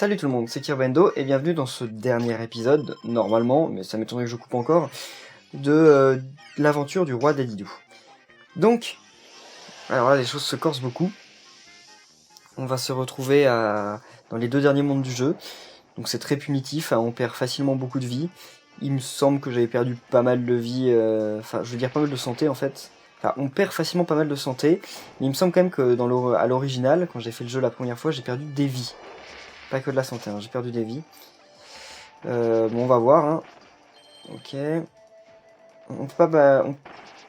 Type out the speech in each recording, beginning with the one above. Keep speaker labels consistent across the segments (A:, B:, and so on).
A: Salut tout le monde, c'est Kirbendo et bienvenue dans ce dernier épisode, normalement, mais ça m'étonnerait que je coupe encore, de l'aventure du roi Dadidou. Donc, alors là les choses se corsent beaucoup. On va se retrouver dans les 2 derniers mondes du jeu, donc c'est très punitif, hein, on perd facilement beaucoup de vie. Il me semble que j'avais perdu pas mal de vie, enfin je veux dire pas mal de santé en fait. Enfin, on perd facilement pas mal de santé, mais il me semble quand même que à l'original, quand j'ai fait le jeu la première fois, j'ai perdu des vies. Pas que de la santé, hein, j'ai perdu des vies. Bon, on va voir. Hein. Ok. On peut pas.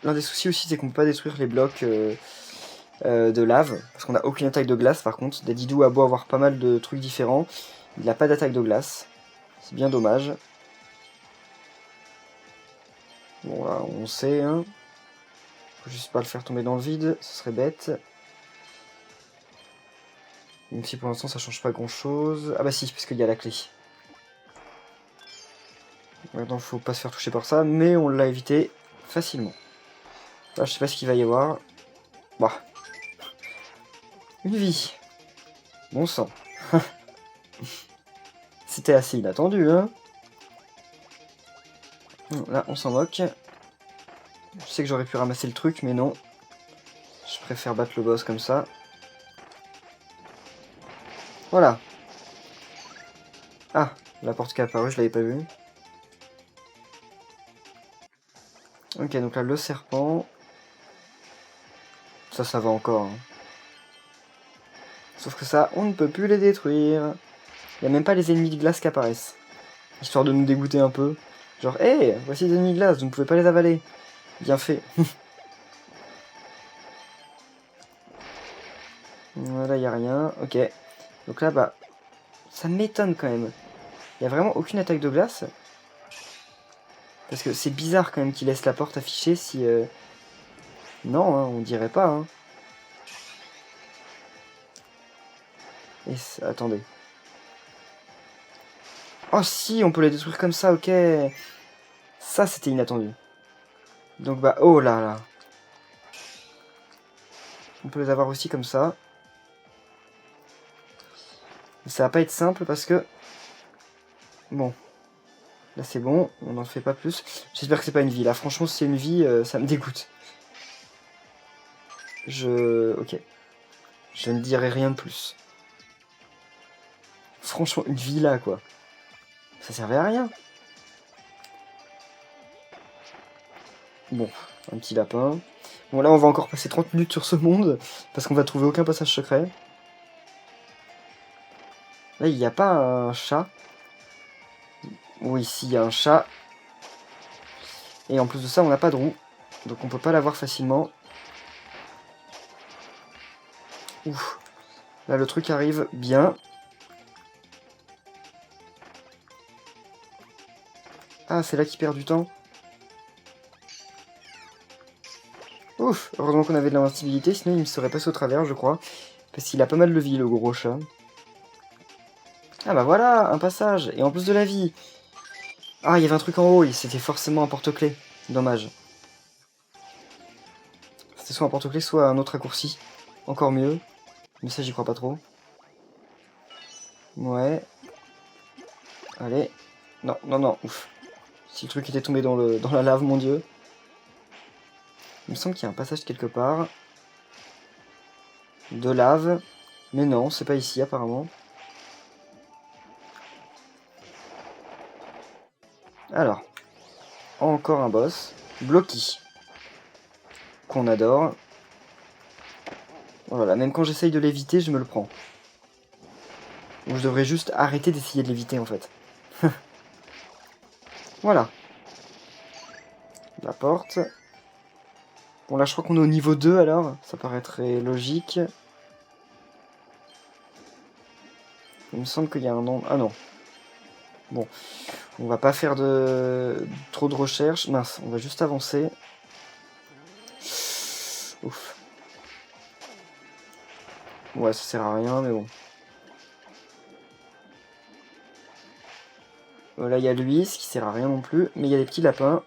A: L'un des soucis aussi, c'est qu'on peut pas détruire les blocs de lave. Parce qu'on a aucune attaque de glace, par contre. Dadidou a beau avoir pas mal de trucs différents. Il n'a pas d'attaque de glace. C'est bien dommage. Bon, là, on sait. Hein. Faut juste pas le faire tomber dans le vide. Ce serait bête. Même si pour l'instant, ça change pas grand-chose. Ah bah si, parce qu'il y a la clé. Maintenant, faut pas se faire toucher par ça. Mais on l'a évité facilement. Là, je sais pas ce qu'il va y avoir. Bah. Une vie. Bon sang. C'était assez inattendu, hein. Là, on s'en moque. Je sais que j'aurais pu ramasser le truc, mais non. Je préfère battre le boss comme ça. Voilà. Ah, la porte qui est apparue, je l'avais pas vue. Ok, donc là, le serpent. Ça va encore. Hein. Sauf que ça, on ne peut plus les détruire. Il n'y a même pas les ennemis de glace qui apparaissent. Histoire de nous dégoûter un peu. Genre, hé, hey, voici des ennemis de glace, vous ne pouvez pas les avaler. Bien fait. Voilà, il n'y a rien. Ok. Donc là, bah, ça m'étonne quand même. Il n'y a vraiment aucune attaque de glace. Parce que c'est bizarre quand même qu'il laisse la porte affichée si... Non, hein, on dirait pas. Hein. Et attendez. Oh si, on peut les détruire comme ça, ok. Ça, c'était inattendu. Donc bah, oh là là. On peut les avoir aussi comme ça. Mais ça va pas être simple parce que... Bon. Là c'est bon, on n'en fait pas plus. J'espère que c'est pas une vie. Là franchement si c'est une vie, ça me dégoûte. Ok. Je ne dirai rien de plus. Franchement, une vie là quoi. Ça servait à rien. Bon, un petit lapin. Bon là on va encore passer 30 minutes sur ce monde. Parce qu'on va trouver aucun passage secret. Là il n'y a pas un chat. Oui, ici il y a un chat. Et en plus de ça on n'a pas de roue. Donc on peut pas l'avoir facilement. Ouf. Là le truc arrive bien. Ah c'est là qu'il perd du temps. Ouf, heureusement qu'on avait de l'invincibilité, sinon il me serait passé au travers je crois. Parce qu'il a pas mal de vie le gros chat. Ah bah voilà, un passage, et en plus de la vie. Ah, il y avait un truc en haut, c'était forcément un porte-clés. Dommage. C'était soit un porte-clés, soit un autre raccourci. Encore mieux. Mais ça, j'y crois pas trop. Ouais. Allez. Non, non, non, ouf. Si le truc était tombé dans la lave, mon dieu. Il me semble qu'il y a un passage quelque part. De lave. Mais non, c'est pas ici, apparemment. Alors. Encore un boss. Blocky. Qu'on adore. Voilà, même quand j'essaye de l'éviter, je me le prends. Donc je devrais juste arrêter d'essayer de l'éviter, en fait. Voilà. La porte. Bon, là, je crois qu'on est au niveau 2, alors. Ça paraîtrait logique. Il me semble qu'il y a un nom... Ah non. Bon. On va pas faire trop de recherches. Mince, on va juste avancer. Ouf. Ouais, ça sert à rien, mais bon. Là, il y a lui, ce qui sert à rien non plus. Mais il y a des petits lapins.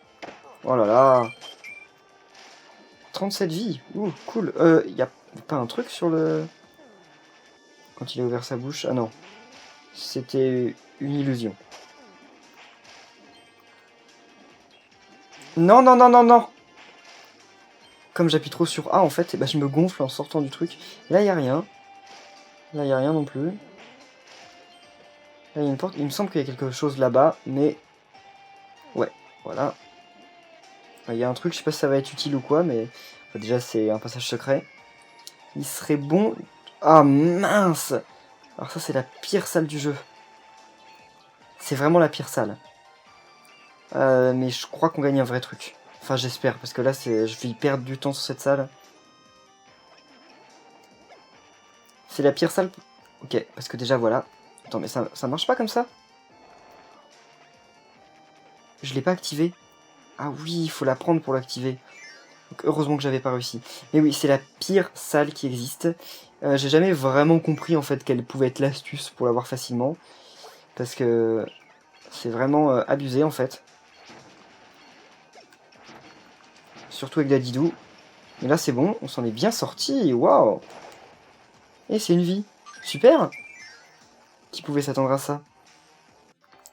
A: Oh là là. 37 vies. Ouh, cool. Il y a pas un truc sur le... Quand il a ouvert sa bouche. Ah non. c'était une illusion. Non, non, non, non, non. Comme j'appuie trop sur A, en fait, bah, je me gonfle en sortant du truc. Là, il n'y a rien. Là, il n'y a rien non plus. Là, il y a une porte. Il me semble qu'il y a quelque chose là-bas, mais... Ouais, voilà. Il y a un truc, je sais pas si ça va être utile ou quoi, mais... Enfin, déjà, c'est un passage secret. Il serait bon... Ah, mince! Alors ça, c'est la pire salle du jeu. C'est vraiment la pire salle. Mais je crois qu'on gagne un vrai truc. Enfin, j'espère, parce que là, je vais y perdre du temps sur cette salle. C'est la pire salle... Ok, parce que déjà, voilà. Attends, mais ça marche pas comme ça? Je l'ai pas activé. Ah oui, il faut la prendre pour l'activer. Donc, heureusement que j'avais pas réussi. Mais oui, c'est la pire salle qui existe. J'ai jamais vraiment compris, en fait, quelle pouvait être l'astuce pour l'avoir facilement. Parce que... c'est vraiment abusé, en fait. Surtout avec Dadidou. Mais là, c'est bon, on s'en est bien sorti. Waouh! Et c'est une vie. Super! Qui pouvait s'attendre à ça?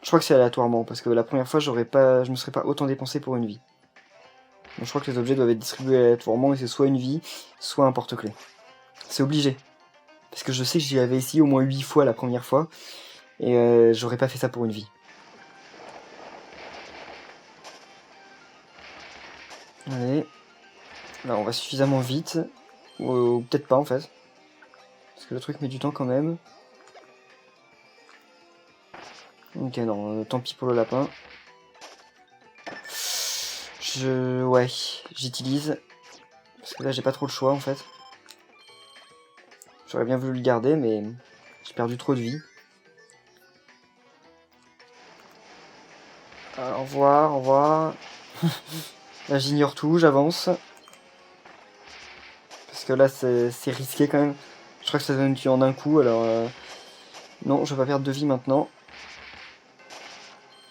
A: Je crois que c'est aléatoirement, parce que la première fois, je me serais pas autant dépensé pour une vie. Donc je crois que les objets doivent être distribués aléatoirement, et c'est soit une vie, soit un porte-clés. C'est obligé. Parce que je sais que j'y avais essayé au moins 8 fois la première fois, et j'aurais pas fait ça pour une vie. Allez. Là, on va suffisamment vite. Ou peut-être pas, en fait. Parce que le truc met du temps quand même. Ok, non, tant pis pour le lapin. Ouais, j'utilise. Parce que là, j'ai pas trop le choix, en fait. J'aurais bien voulu le garder, mais j'ai perdu trop de vie. Au revoir, au revoir. Là, j'ignore tout, j'avance. Parce que là, c'est risqué quand même. Je crois que ça donne tuer en un coup, alors... Non, je vais pas perdre de vie maintenant.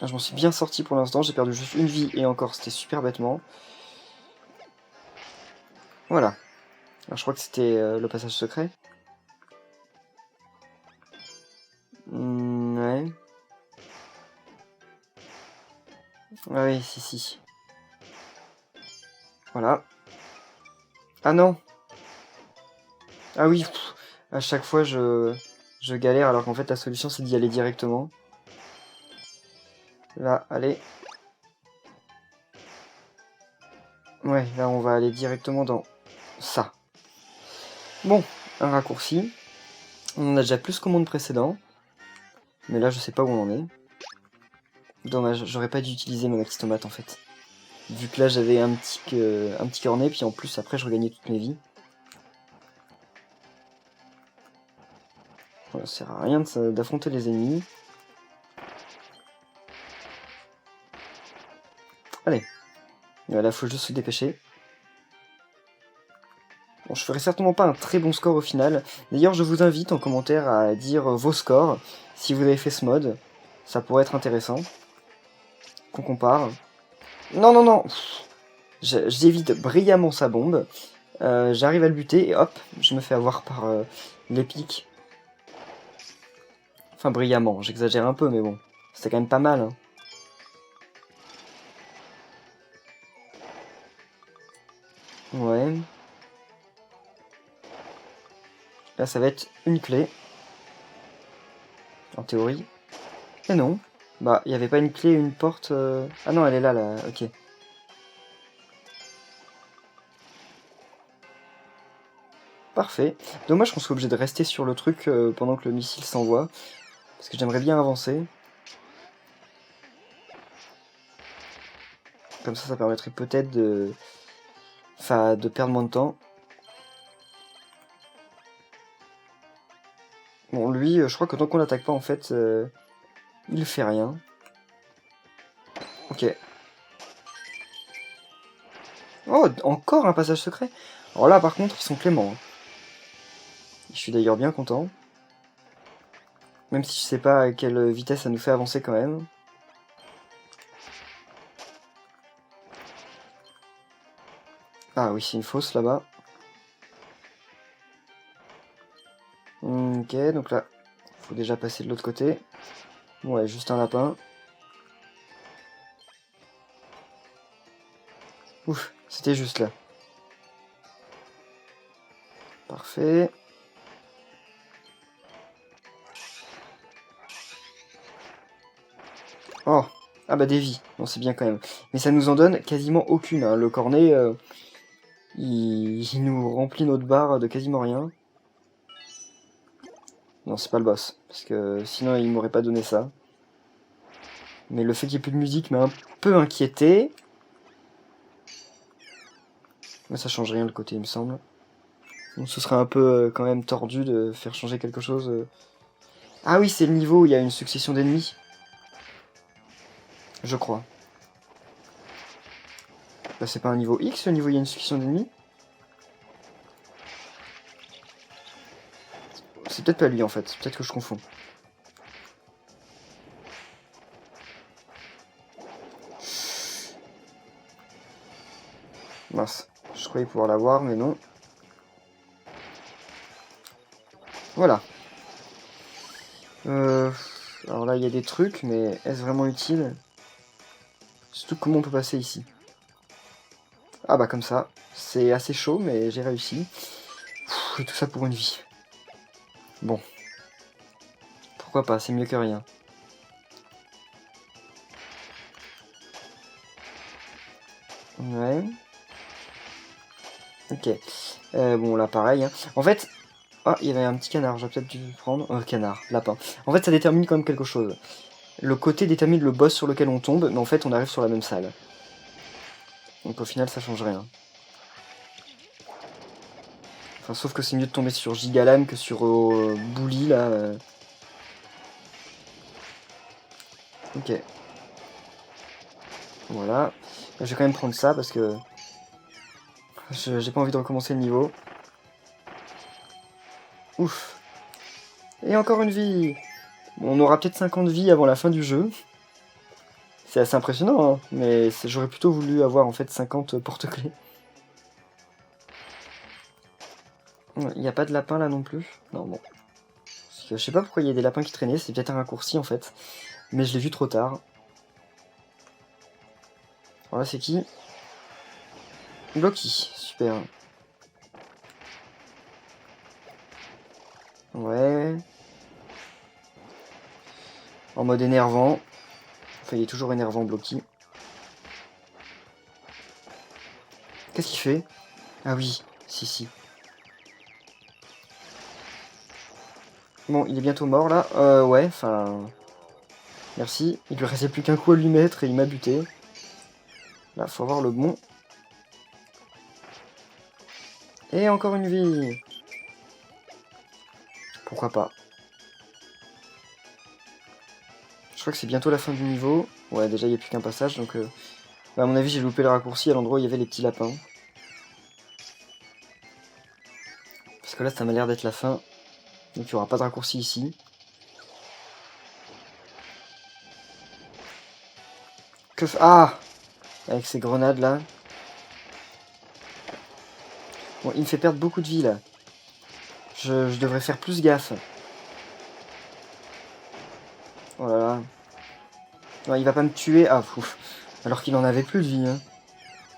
A: Là, je m'en suis bien sorti pour l'instant, j'ai perdu juste une vie, et encore, c'était super bêtement. Voilà. Alors, je crois que c'était le passage secret. Ouais. Ah oui, si. Voilà. Ah non! Ah oui, pff, à chaque fois je galère alors qu'en fait la solution c'est d'y aller directement. Là, allez. Ouais, là on va aller directement dans ça. Bon, un raccourci. On en a déjà plus qu'au monde précédent. Mais là je sais pas où on en est. Dommage, j'aurais pas dû utiliser ma Maxi Tomate en fait. Vu que là j'avais un petit cornet, puis en plus après je regagnais toutes mes vies. Voilà, ça sert à rien d'affronter les ennemis. Allez. Là faut juste se dépêcher. Bon, je ferai certainement pas un très bon score au final. D'ailleurs, je vous invite en commentaire à dire vos scores, si vous avez fait ce mode. Ça pourrait être intéressant. Qu'on compare. Non, non, non. J'évite brillamment sa bombe. J'arrive à le buter et hop, je me fais avoir par l'épique. Enfin, brillamment, j'exagère un peu, mais bon. C'était quand même pas mal. Hein. Ouais. Là, ça va être une clé. En théorie. Et non. Bah, il n'y avait pas une clé, une porte... Ah non, elle est là, là. Ok. Parfait. Dommage qu'on soit obligé de rester sur le truc pendant que le missile s'envoie. Parce que j'aimerais bien avancer. Comme ça permettrait peut-être de... Enfin, de perdre moins de temps. Bon, lui, je crois que tant qu'on l'attaque pas, en fait, il fait rien. Ok. Oh, encore un passage secret. Alors là, par contre, ils sont cléments. Hein. Je suis d'ailleurs bien content. Même si je sais pas à quelle vitesse ça nous fait avancer quand même. Ah oui, c'est une fosse là-bas. Ok, donc là, Faut déjà passer de l'autre côté. Ouais, juste un lapin. Ouf, c'était juste là. Parfait. Oh, ah bah des vies. Bon, c'est bien quand même. Mais ça nous en donne quasiment aucune. Hein. Le cornet, il nous remplit notre barre de quasiment rien. Non, c'est pas le boss. Parce que sinon, il m'aurait pas donné ça. Mais le fait qu'il n'y ait plus de musique m'a un peu inquiété. Mais ça change rien le côté, il me semble. Donc ce serait un peu quand même tordu de faire changer quelque chose. Ah oui, c'est le niveau où il y a une succession d'ennemis. Je crois. Bah, c'est pas un niveau X, le niveau où il y a une succession d'ennemis. C'est peut-être pas lui en fait, peut-être que je confonds. Mince, je croyais pouvoir l'avoir, mais non. Voilà. Alors là, il y a des trucs, mais est-ce vraiment utile? Surtout comment on peut passer ici. Ah bah comme ça. C'est assez chaud, mais j'ai réussi. Et tout ça pour une vie. Bon. Pourquoi pas, c'est mieux que rien. Ouais. Ok. Bon, là, pareil. Hein. En fait... Ah, il y avait un petit canard, j'aurais peut-être dû le prendre. Canard, lapin. En fait, ça détermine quand même quelque chose. Le côté détermine le boss sur lequel on tombe, mais en fait, on arrive sur la même salle. Donc au final, ça change rien. Enfin, sauf que c'est mieux de tomber sur Gigalame que sur Bully, là. Ok. Voilà. Je vais quand même prendre ça, parce que... j'ai pas envie de recommencer le niveau. Ouf. Et encore une vie. Bon, on aura peut-être 50 vies avant la fin du jeu. C'est assez impressionnant, hein, mais j'aurais plutôt voulu avoir en fait 50 porte-clés. Il n'y a pas de lapin là non plus. Non, bon. Je sais pas pourquoi il y a des lapins qui traînaient, c'est peut-être un raccourci en fait. Mais je l'ai vu trop tard. Alors là, c'est qui? Blocky, super. Ouais. En mode énervant. Enfin, il est toujours énervant, Blocky. Qu'est-ce qu'il fait? Ah oui, si. Bon, il est bientôt mort là. Ouais, enfin... Merci. Il lui restait plus qu'un coup à lui mettre et il m'a buté. Là, faut avoir le bon. Et encore une vie. Pourquoi pas. Je crois que c'est bientôt la fin du niveau. Ouais, déjà, il n'y a plus qu'un passage, donc... Bah, à mon avis, j'ai loupé le raccourci à l'endroit où il y avait les petits lapins. Parce que là, ça m'a l'air d'être la fin. Donc, il n'y aura pas de raccourci ici. Ah! Avec ces grenades, là. Bon, il me fait perdre beaucoup de vie, là. Je devrais faire plus gaffe. Oh là là. Non, il va pas me tuer. Ah, ouf. Alors qu'il en avait plus de vie, hein.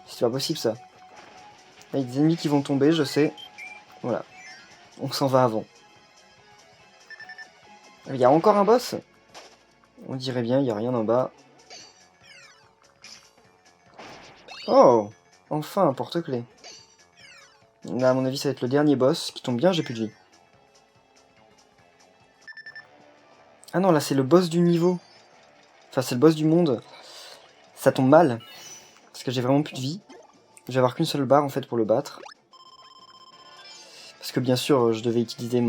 A: C'est pas possible, ça. Il y a des ennemis qui vont tomber, je sais. Voilà. On s'en va avant. Il y a encore un boss? On dirait bien, il n'y a rien en bas. Oh! Enfin, un porte-clés. Là, à mon avis, ça va être le dernier boss. Qui tombe bien, j'ai plus de vie. Ah non, là, c'est le boss du niveau. Enfin, c'est le boss du monde. Ça tombe mal. Parce que j'ai vraiment plus de vie. Je vais avoir qu'une seule barre, en fait, pour le battre. Parce que, bien sûr, je devais utiliser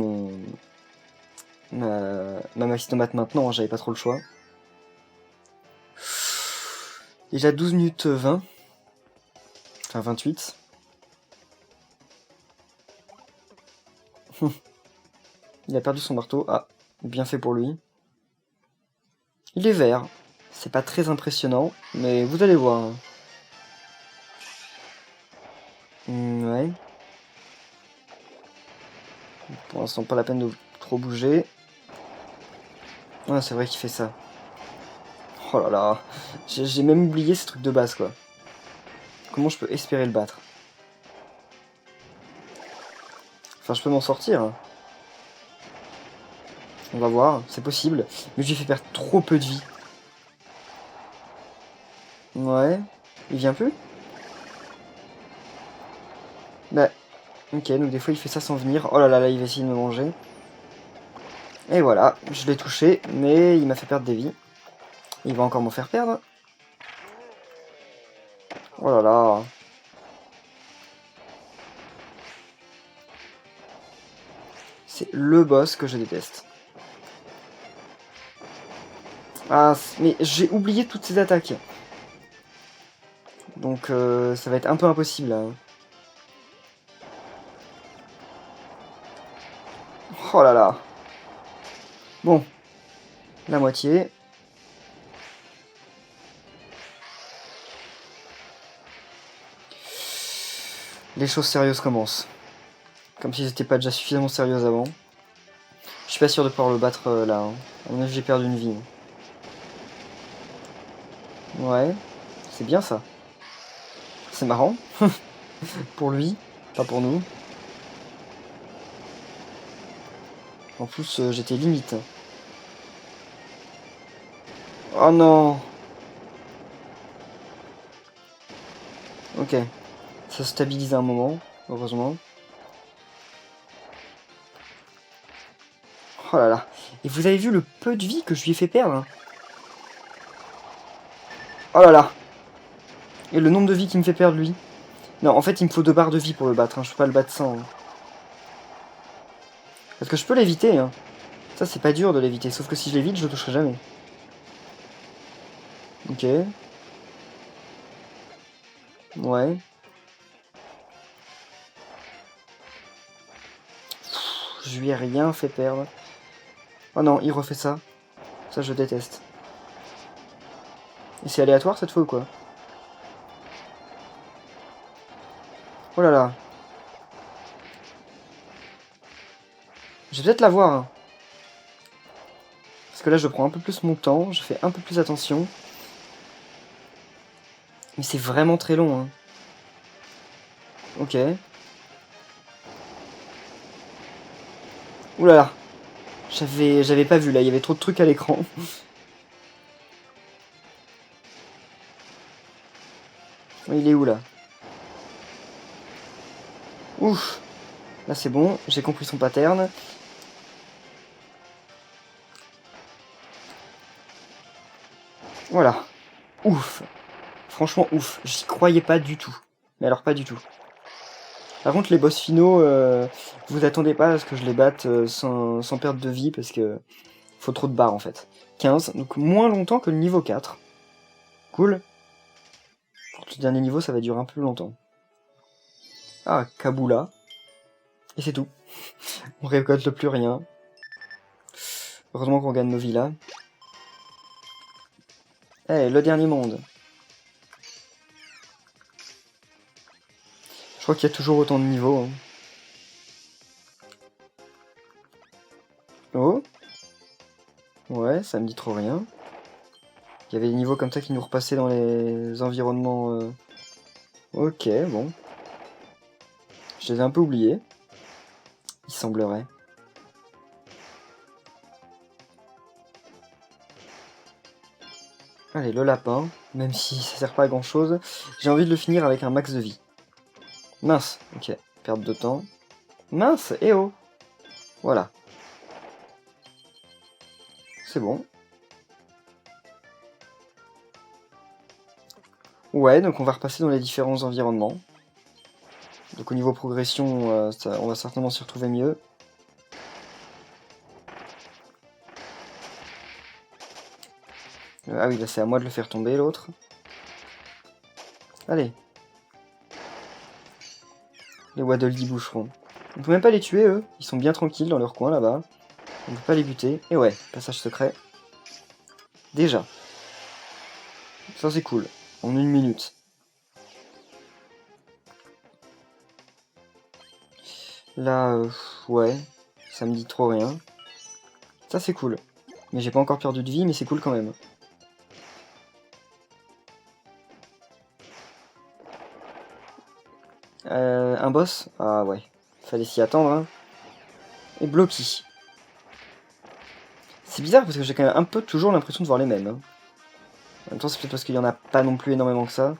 A: ma mastomate maintenant. Hein, j'avais pas trop le choix. Déjà 12 minutes 20. Enfin, 28. Il a perdu son marteau. Ah, bien fait pour lui. Il est vert. C'est pas très impressionnant, mais vous allez voir. Ouais. Pour l'instant, pas la peine de trop bouger. Ouais, c'est vrai qu'il fait ça. Oh là là. J'ai même oublié ces trucs de base, quoi. Comment je peux espérer le battre? Enfin, je peux m'en sortir, hein. On va voir, c'est possible. Mais je lui fais perdre trop peu de vie. Ouais. Il vient plus? Bah, ok, donc des fois il fait ça sans venir. Oh là là, là, il va essayer de me manger. Et voilà, je l'ai touché, mais il m'a fait perdre des vies. Il va encore m'en faire perdre. Oh là là. C'est le boss que je déteste. Ah, mais j'ai oublié toutes ces attaques. Donc ça va être un peu impossible là. Oh là là. Bon, la moitié. Les choses sérieuses commencent. Comme si c'était pas déjà suffisamment sérieux avant. Je suis pas sûr de pouvoir le battre là. Hein. À mon avis, j'ai perdu une vie. Ouais, c'est bien ça. C'est marrant. Pour lui, pas pour nous. En plus, j'étais limite. Oh non. Ok. Ça se stabilise à un moment, heureusement. Oh là là. Et vous avez vu le peu de vie que je lui ai fait perdre? Hein. Oh là là. Et le nombre de vie qu'il me fait perdre, lui. Non, en fait, il me faut 2 barres de vie pour le battre. Hein. Je peux pas le battre sans. Hein. Parce que je peux l'éviter. Hein. Ça, c'est pas dur de l'éviter. Sauf que si je l'évite, je le toucherai jamais. Ok. Ouais. Je lui ai rien fait perdre. Oh non, il refait ça. Ça, je déteste. Et c'est aléatoire cette fois ou quoi? Oh là là. Je vais peut-être l'avoir. Hein. Parce que là, je prends un peu plus mon temps. Je fais un peu plus attention. Mais c'est vraiment très long. Hein. Ok. Ouh là là. J'avais pas vu là. Il y avait trop de trucs à l'écran. Il est où là? Ouf. Là, c'est bon. J'ai compris son pattern. Voilà. Ouf. Franchement, ouf. J'y croyais pas du tout. Mais alors, pas du tout. Par contre, les boss finaux, vous attendez pas à ce que je les batte sans perte de vie, parce que faut trop de barres en fait. 15, donc moins longtemps que le niveau 4. Cool. Pour le dernier niveau, ça va durer un peu longtemps. Ah, Kabula. Et c'est tout. On récolte plus rien. Heureusement qu'on gagne nos villas. Eh, le dernier monde. Je crois qu'il y a toujours autant de niveaux. Hein. Oh. Ouais, ça me dit trop rien. Il y avait des niveaux comme ça qui nous repassaient dans les environnements... Ok, bon. Je les ai un peu oubliés. Il semblerait. Allez, le lapin, même si ça sert pas à grand chose, j'ai envie de le finir avec un max de vie. Mince, ok, perte de temps. Mince, eh oh. Voilà, c'est bon. Ouais, donc on va repasser dans les différents environnements. Donc au niveau progression, on va certainement s'y retrouver mieux. Ah oui, là c'est à moi de le faire tomber, l'autre. Allez. Les Waddle Dee boucherons. On peut même pas les tuer, eux. Ils sont bien tranquilles dans leur coin, là-bas. On peut pas les buter. Et ouais, passage secret. Déjà. Ça c'est cool. En 1 minute. Là, ouais. Ça me dit trop rien. Ça c'est cool. Mais j'ai pas encore perdu de vie, mais c'est cool quand même. Un boss? Ah ouais, fallait s'y attendre, hein. Et Blocky. C'est bizarre parce que j'ai quand même un peu toujours l'impression de voir les mêmes. Hein. En même temps, c'est peut-être parce qu'il y en a pas non plus énormément que ça.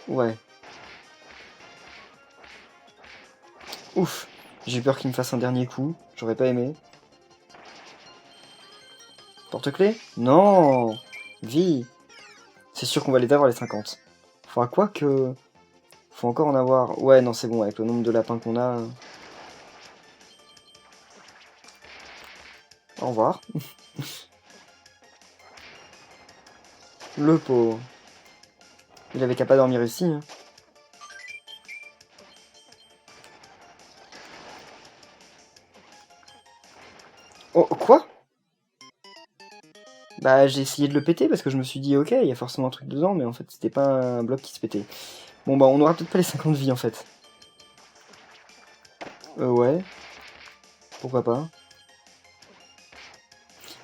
A: Ouais. Ouf. J'ai peur qu'il me fasse un dernier coup. J'aurais pas aimé. Porte-clés? Non. Vie. C'est sûr qu'on va les avoir les 50. Faudra quoi que... Faut encore en avoir... Ouais, non, c'est bon, avec le nombre de lapins qu'on a... Au revoir. Le pauvre. Il avait qu'à pas dormir ici. Hein. Oh, quoi? Bah, j'ai essayé de le péter parce que je me suis dit, ok, il y a forcément un truc dedans, mais en fait, c'était pas un bloc qui se pétait. Bon, bah, on aura peut-être pas les 50 vies, en fait. Ouais. Pourquoi pas.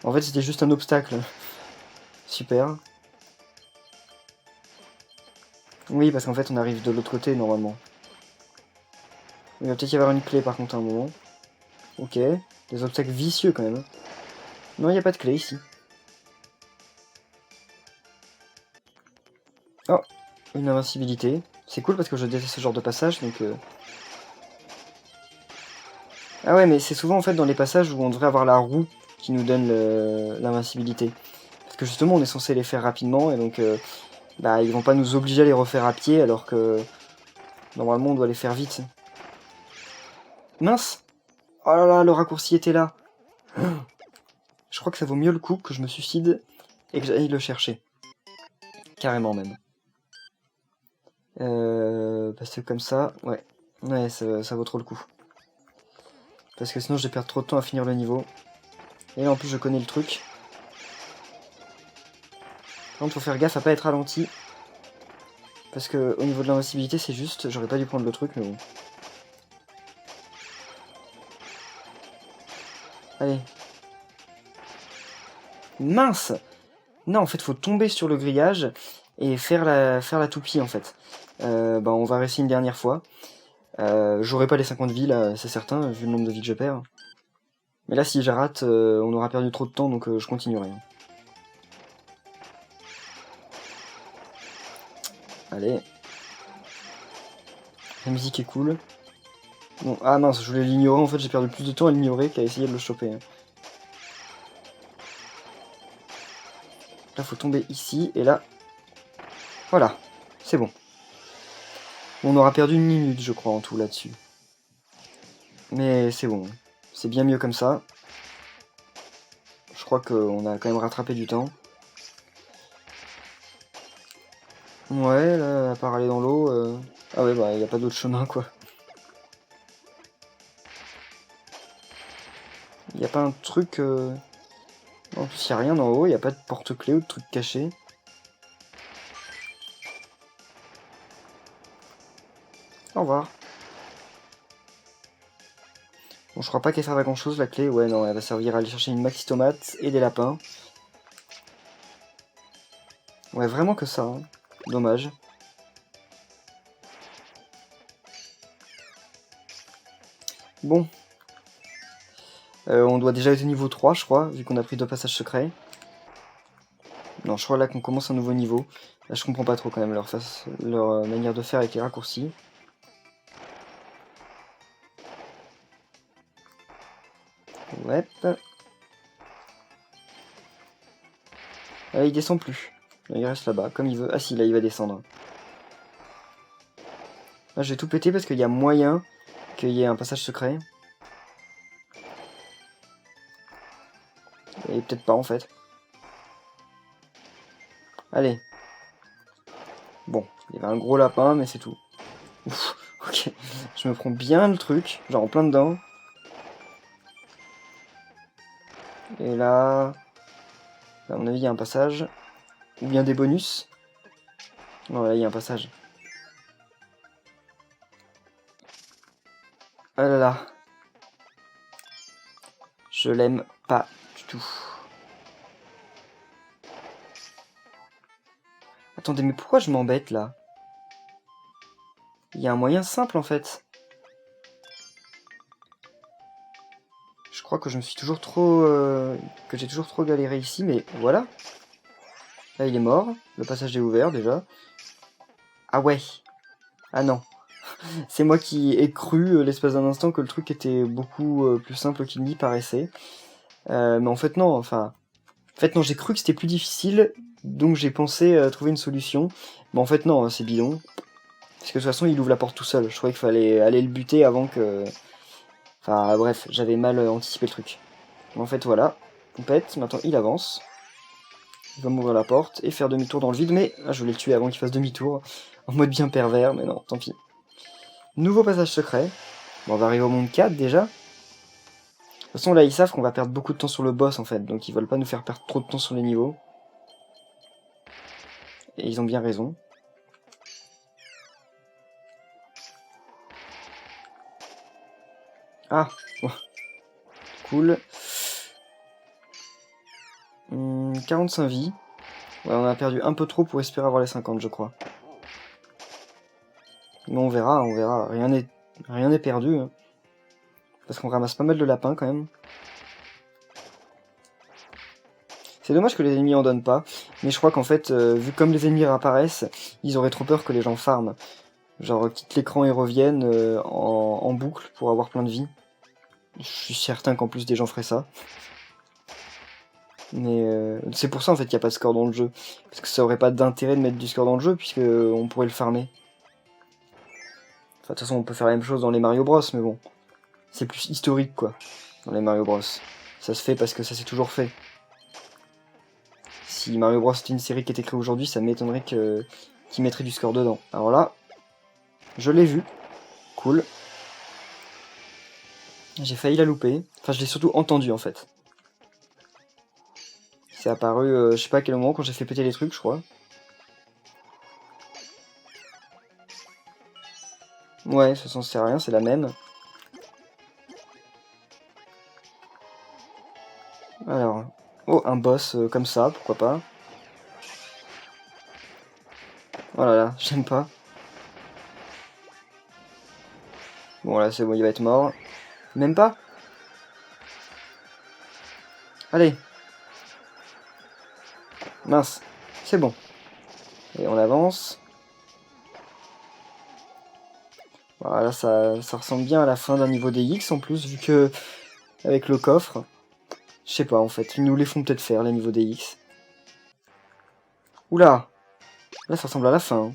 A: En fait, c'était juste un obstacle. Super. Oui, parce qu'en fait, on arrive de l'autre côté, normalement. Il va peut-être y avoir une clé, par contre, à un moment. Ok. Des obstacles vicieux, quand même. Non, il n'y a pas de clé, ici. Oh, une invincibilité. C'est cool, parce que je déteste ce genre de passage, donc... Ah ouais, mais c'est souvent, en fait, dans les passages où on devrait avoir la roue qui nous donne l'invincibilité. Parce que, justement, on est censé les faire rapidement, et donc... bah, ils vont pas nous obliger à les refaire à pied, alors que... Normalement, on doit les faire vite. Mince! Oh là là, le raccourci était là. Je crois que ça vaut mieux le coup que je me suicide et que j'aille le chercher. Carrément même. Parce que comme ça, ouais. Ouais, ça vaut trop le coup. Parce que sinon je vais perdre trop de temps à finir le niveau. Et là en plus je connais le truc. Par contre faut faire gaffe à pas être ralenti. Parce que au niveau de l'invincibilité c'est juste, j'aurais pas dû prendre le truc mais bon. Allez. Mince! Non en fait faut tomber sur le grillage et faire la toupie en fait. Bah on va réessayer une dernière fois. J'aurai pas les 50 vies là, c'est certain, vu le nombre de vies que je perds. Mais là si je rate, on aura perdu trop de temps donc je continuerai. Allez. La musique est cool. Bon, ah mince, je voulais l'ignorer, en fait j'ai perdu plus de temps à l'ignorer qu'à essayer de le choper. Hein. Là faut tomber ici, et là... Voilà, c'est bon. On aura perdu une minute je crois en tout là-dessus. Mais c'est bon, c'est bien mieux comme ça. Je crois qu'on a quand même rattrapé du temps. Ouais, là, à part aller dans l'eau... Ah ouais, bah y a pas d'autre chemin quoi. Y a pas un truc... En plus y a rien en haut, y a pas de porte-clés ou de truc caché. Au revoir. Bon, je crois pas qu'elle serve à grand chose la clé. Ouais, non, elle va servir à aller chercher une maxi tomate et des lapins. Ouais, vraiment que ça. Hein. Dommage. Bon. On doit déjà être au niveau 3, je crois, vu qu'on a pris 2 passages secrets. Non, je crois là qu'on commence un nouveau niveau. Là, je comprends pas trop quand même leur manière de faire avec les raccourcis. Ouais. Il descend plus. Il reste là-bas, comme il veut. Ah si, là, il va descendre. Là, je vais tout péter parce qu'il y a moyen qu'il y ait un passage secret. Et peut-être pas, en fait. Allez. Bon, il y avait un gros lapin, mais c'est tout. Ouf, ok. Je me prends bien le truc, genre en plein dedans. Et là... À mon avis, il y a un passage. Ou bien des bonus. Non, là, il y a un passage. Ah là là. Je l'aime pas du tout. Attendez, mais pourquoi je m'embête là? Il y a un moyen simple en fait. Je crois que je me suis toujours trop... que j'ai toujours trop galéré ici, mais voilà. Là il est mort, le passage est ouvert déjà. Ah ouais. Ah non. C'est moi qui ai cru l'espace d'un instant que le truc était beaucoup plus simple qu'il n'y paraissait. Mais en fait non, enfin... En fait non, j'ai cru que c'était plus difficile, donc j'ai pensé trouver une solution. Mais en fait non, c'est bidon. Parce que de toute façon il ouvre la porte tout seul. Je croyais qu'il fallait aller le buter avant que... Enfin bref, j'avais mal anticipé le truc. Mais en fait voilà, pompette, maintenant il avance. Il va m'ouvrir la porte et faire demi-tour dans le vide, mais je voulais le tuer avant qu'il fasse demi-tour. En mode bien pervers, mais non, tant pis. Nouveau passage secret. Bon, on va arriver au monde 4 déjà. De toute façon là ils savent qu'on va perdre beaucoup de temps sur le boss en fait, donc ils veulent pas nous faire perdre trop de temps sur les niveaux. Et ils ont bien raison. Ah, bon. Cool. 45 vies. Ouais, on a perdu un peu trop pour espérer avoir les 50 je crois. Mais on verra, on verra. Rien n'est perdu. Hein. Parce qu'on ramasse pas mal de lapins quand même. C'est dommage que les ennemis en donnent pas, mais je crois qu'en fait, vu comme les ennemis réapparaissent, ils auraient trop peur que les gens farment. Genre quittent l'écran et reviennent en boucle pour avoir plein de vie. Je suis certain qu'en plus des gens feraient ça. Mais c'est pour ça en fait qu'il n'y a pas de score dans le jeu. Parce que ça aurait pas d'intérêt de mettre du score dans le jeu, puisque on pourrait le farmer. Enfin, de toute façon, on peut faire la même chose dans les Mario Bros, mais bon. C'est plus historique, quoi, dans les Mario Bros. Ça se fait parce que ça s'est toujours fait. Si Mario Bros était une série qui était créée aujourd'hui, ça m'étonnerait qu'ils mettraient du score dedans. Alors là, je l'ai vu. Cool. J'ai failli la louper. Enfin, je l'ai surtout entendu, en fait. C'est apparu, je sais pas à quel moment, quand j'ai fait péter les trucs, je crois. Ouais, ça s'en sert à rien, c'est la même. Alors, oh, un boss comme ça, pourquoi pas. Oh là là, j'aime pas. Bon là, c'est bon, il va être mort. Même pas. Allez. Mince, c'est bon. Et on avance. Voilà, ça ressemble bien à la fin d'un niveau DX en plus, vu que avec le coffre. Je sais pas en fait, ils nous les font peut-être faire les niveaux DX. Oula. Là ça ressemble à la fin. Hein.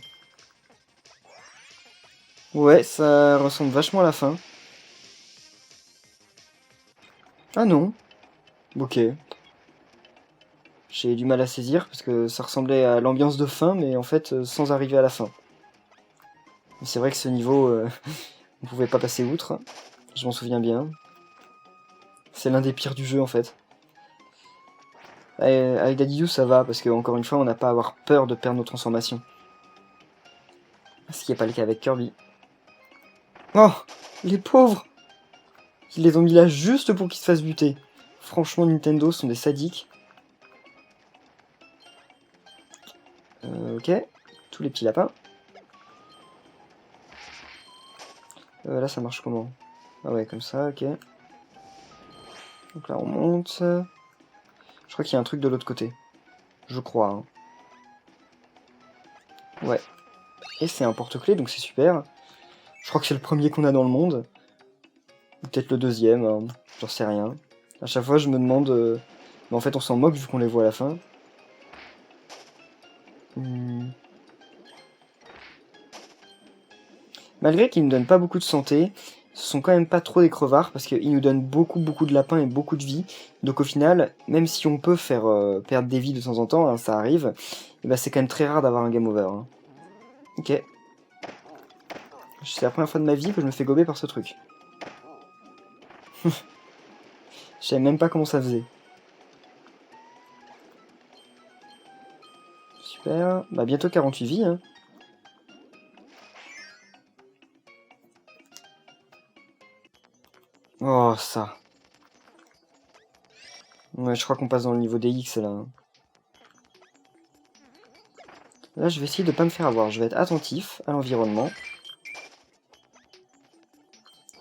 A: Ouais, ça ressemble vachement à la fin. Ah non. Ok. J'ai du mal à saisir parce que ça ressemblait à l'ambiance de fin, mais en fait sans arriver à la fin. C'est vrai que ce niveau, on pouvait pas passer outre. Je m'en souviens bien. C'est l'un des pires du jeu en fait. Avec Dadidou ça va, parce que encore une fois on n'a pas à avoir peur de perdre nos transformations. Ce qui n'est pas le cas avec Kirby. Oh, les pauvres! Ils les ont mis là juste pour qu'ils se fassent buter. Franchement, Nintendo sont des sadiques. Ok, tous les petits lapins. Là, ça marche comment? Ah ouais, comme ça, ok. Donc là, on monte. Je crois qu'il y a un truc de l'autre côté. Je crois. Hein. Ouais. Et c'est un porte-clés, donc c'est super. Je crois que c'est le premier qu'on a dans le monde. Ou peut-être le deuxième, hein. J'en sais rien. À chaque fois, je me demande... Mais en fait, on s'en moque vu qu'on les voit à la fin. Malgré qu'ils ne donnent pas beaucoup de santé, ce sont quand même pas trop des crevards parce qu'ils nous donnent beaucoup de lapins et beaucoup de vie. Donc au final, même si on peut faire perdre des vies de temps en temps, hein, ça arrive, et ben c'est quand même très rare d'avoir un game over. Hein. Ok. C'est la première fois de ma vie que je me fais gober par ce truc. Je savais même pas comment ça faisait. Super. Bah bientôt 48 vies. Hein. Oh ça. Ouais, je crois qu'on passe dans le niveau DX là. Là, je vais essayer de pas me faire avoir. Je vais être attentif à l'environnement.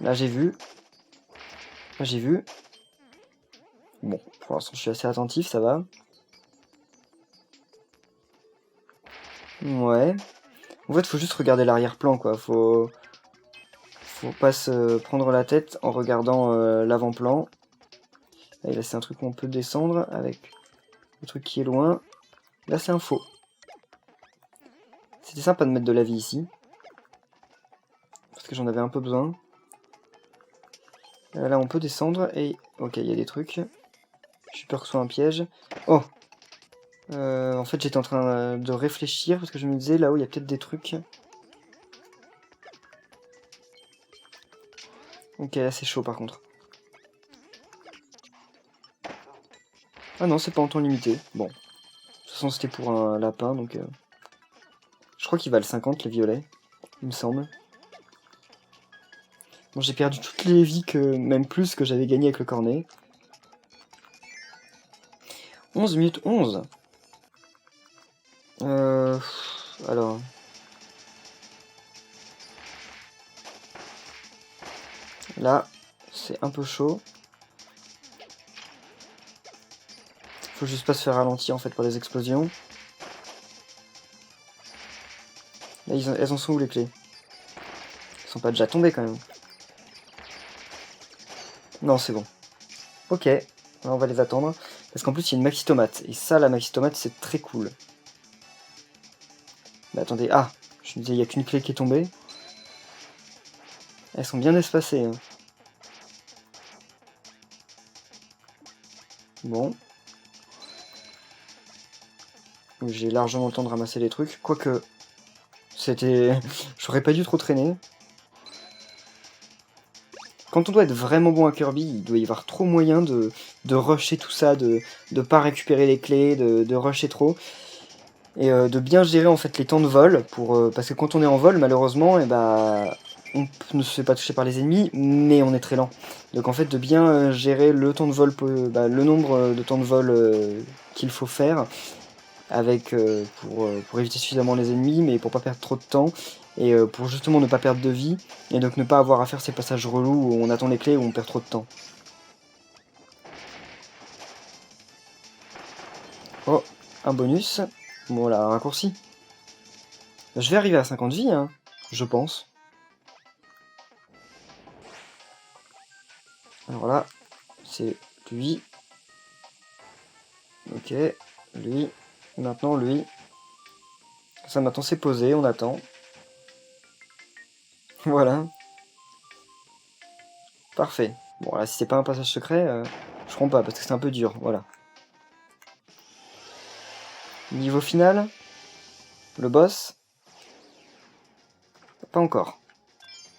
A: Là, j'ai vu. Là, j'ai vu. Bon, pour l'instant, je suis assez attentif, ça va. Ouais. En fait, faut juste regarder l'arrière-plan, quoi. Faut pas se prendre la tête en regardant l'avant-plan. Et là, c'est un truc où on peut descendre avec le truc qui est loin. Là, c'est un faux. C'était sympa de mettre de la vie ici. Parce que j'en avais un peu besoin. Là, on peut descendre et... Ok, il y a des trucs. J'ai peur que ce soit un piège. Oh! En fait, j'étais en train de réfléchir parce que je me disais, là-haut, il y a peut-être des trucs. Ok, là, c'est chaud, par contre. Ah non, c'est pas en temps limité. Bon. De toute façon, c'était pour un lapin, donc... Je crois qu'il valent 50, les violets. Il me semble. Bon, j'ai perdu toutes les vies, même plus, que j'avais gagné avec le cornet. 11 minutes 11. Alors... Là, c'est un peu chaud. Faut juste pas se faire ralentir, en fait, par les explosions. Là, elles en sont où, les clés? Elles sont pas déjà tombées, quand même. Non, c'est bon. Ok, là, on va les attendre. Parce qu'en plus, il y a une maxi tomate. Et ça, la maxi tomate, c'est très cool. Mais attendez, ah! Je me disais, il n'y a qu'une clé qui est tombée. Elles sont bien espacées. Hein. Bon. J'ai largement le temps de ramasser les trucs. Quoique, c'était... J'aurais pas dû trop traîner. Quand on doit être vraiment bon à Kirby, il doit y avoir trop moyen de rusher tout ça, de pas récupérer les clés, de rusher trop. Et de bien gérer en fait les temps de vol, parce que quand on est en vol, malheureusement, et bah, on ne se fait pas toucher par les ennemis, mais on est très lent. Donc en fait, de bien gérer le temps de vol, le nombre de temps de vol qu'il faut faire, avec pour éviter suffisamment les ennemis, mais pour pas perdre trop de temps, et pour justement ne pas perdre de vie, et donc ne pas avoir à faire ces passages relous où on attend les clés, où on perd trop de temps. Oh, un bonus. Bon là, un raccourci. Je vais arriver à 50 vies, hein, je pense. Alors là, c'est lui. Ok, lui. Maintenant, lui. Ça, maintenant, c'est posé, on attend. Voilà. Parfait. Bon, là, si c'est pas un passage secret, je prends pas, parce que c'est un peu dur, voilà. Niveau final. Le boss. Pas encore.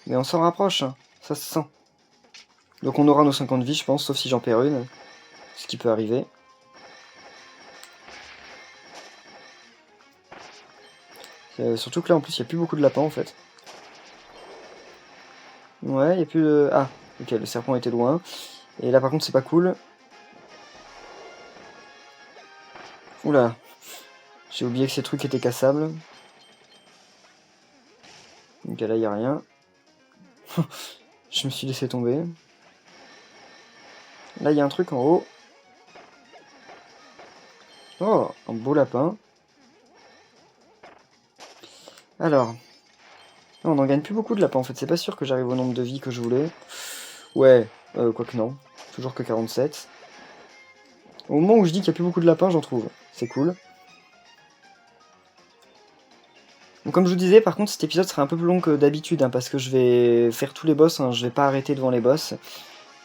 A: Mais on s'en rapproche, hein. Ça se sent. Donc on aura nos 50 vies, je pense, sauf si j'en perds une. Ce qui peut arriver. Surtout que là, en plus, il n'y a plus beaucoup de lapins, en fait. Ouais, il n'y a plus de... Ah, ok, le serpent était loin. Et là, par contre, c'est pas cool. Oula. J'ai oublié que ces trucs étaient cassables. Donc là, il n'y a rien. Je me suis laissé tomber. Là, il y a un truc en haut. Oh, un beau lapin. Alors. On n'en gagne plus beaucoup de lapins, en fait. C'est pas sûr que j'arrive au nombre de vies que je voulais. Ouais, quoique non. Toujours que 47. Au moment où je dis qu'il n'y a plus beaucoup de lapins, j'en trouve. C'est cool. Donc comme je vous disais, par contre, cet épisode sera un peu plus long que d'habitude, hein, parce que je vais faire tous les boss, hein, je vais pas arrêter devant les boss.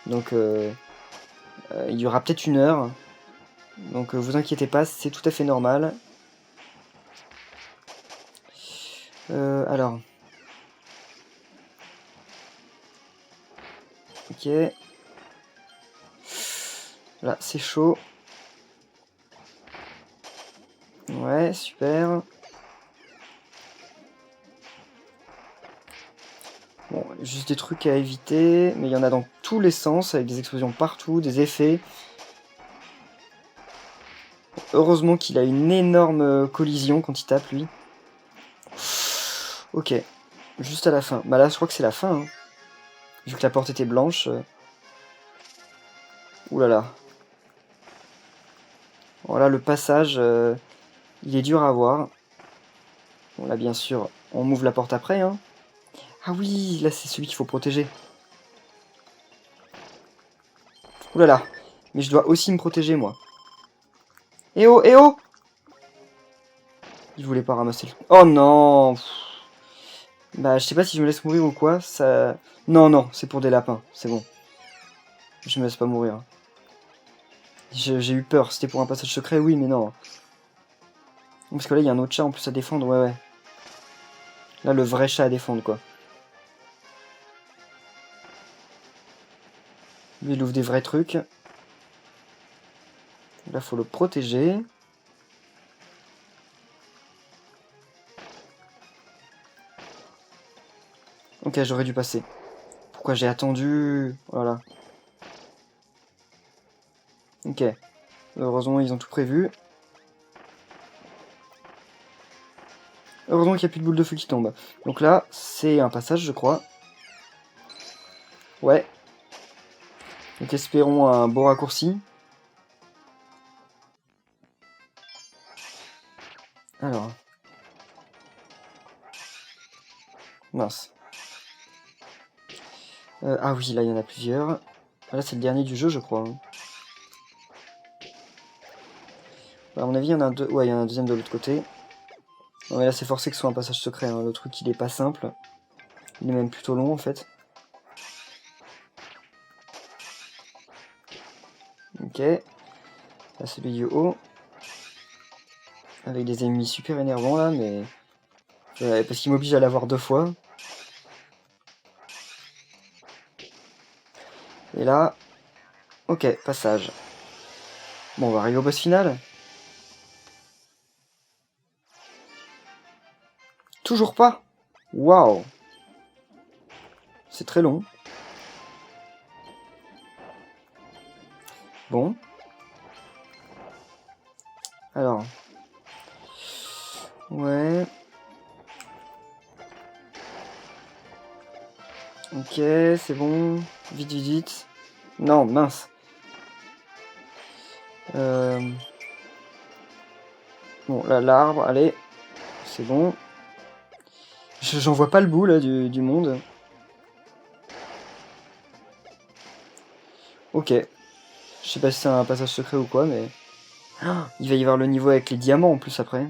A: Donc il y aura peut-être 1 heure. Donc vous inquiétez pas, c'est tout à fait normal. Alors. Ok. Là, c'est chaud. Ouais, super. Bon, juste des trucs à éviter, mais il y en a dans tous les sens, avec des explosions partout, des effets. Heureusement qu'il a une énorme collision quand il tape, lui. Ok. Juste à la fin. Bah là, je crois que c'est la fin. Hein. Vu que la porte était blanche. Ouh là là. Voilà, le passage, il est dur à voir. Bon, là, bien sûr, on m'ouvre la porte après. Hein. Ah oui, là, c'est celui qu'il faut protéger. Ouh là là. Mais je dois aussi me protéger, moi. Eh oh, eh oh! Je voulais pas ramasser le... Oh non! Bah, je sais pas si je me laisse mourir ou quoi, ça... Non, non, c'est pour des lapins, c'est bon. Je me laisse pas mourir. J'ai eu peur, c'était pour un passage secret, oui, mais non. Parce que là, il y a un autre chat en plus à défendre, ouais, ouais. Là, le vrai chat à défendre, quoi. Lui, il ouvre des vrais trucs. Là, faut le protéger. Ok, j'aurais dû passer. Pourquoi j'ai attendu? Voilà. Ok. Heureusement, ils ont tout prévu. Heureusement qu'il n'y a plus de boule de feu qui tombe. Donc là, c'est un passage, je crois. Ouais. Donc espérons un beau raccourci. Alors. Mince. Ah oui, là, il y en a plusieurs. Là, c'est le dernier du jeu, je crois. Hein. À mon avis, il y en a un, ouais, il y en a un deuxième de l'autre côté. Non, mais là, c'est forcé que ce soit un passage secret. Hein. Le truc, il est pas simple. Il est même plutôt long, en fait. Ok. Là, celui du haut. Avec des ennemis super énervants, là, mais... parce qu'il m'oblige à l'avoir 2 fois. Et là... Ok, passage. Bon, on va arriver au boss final. Toujours pas. Waouh. C'est très long. Bon. Alors. Ouais. Ok, c'est bon. Vite, vite, vite. Non, mince. Bon, là, l'arbre, allez. C'est bon. J'en vois pas le bout, là, du monde. Ok. Je sais pas si c'est un passage secret ou quoi, mais... Ah, il va y avoir le niveau avec les diamants, en plus, après.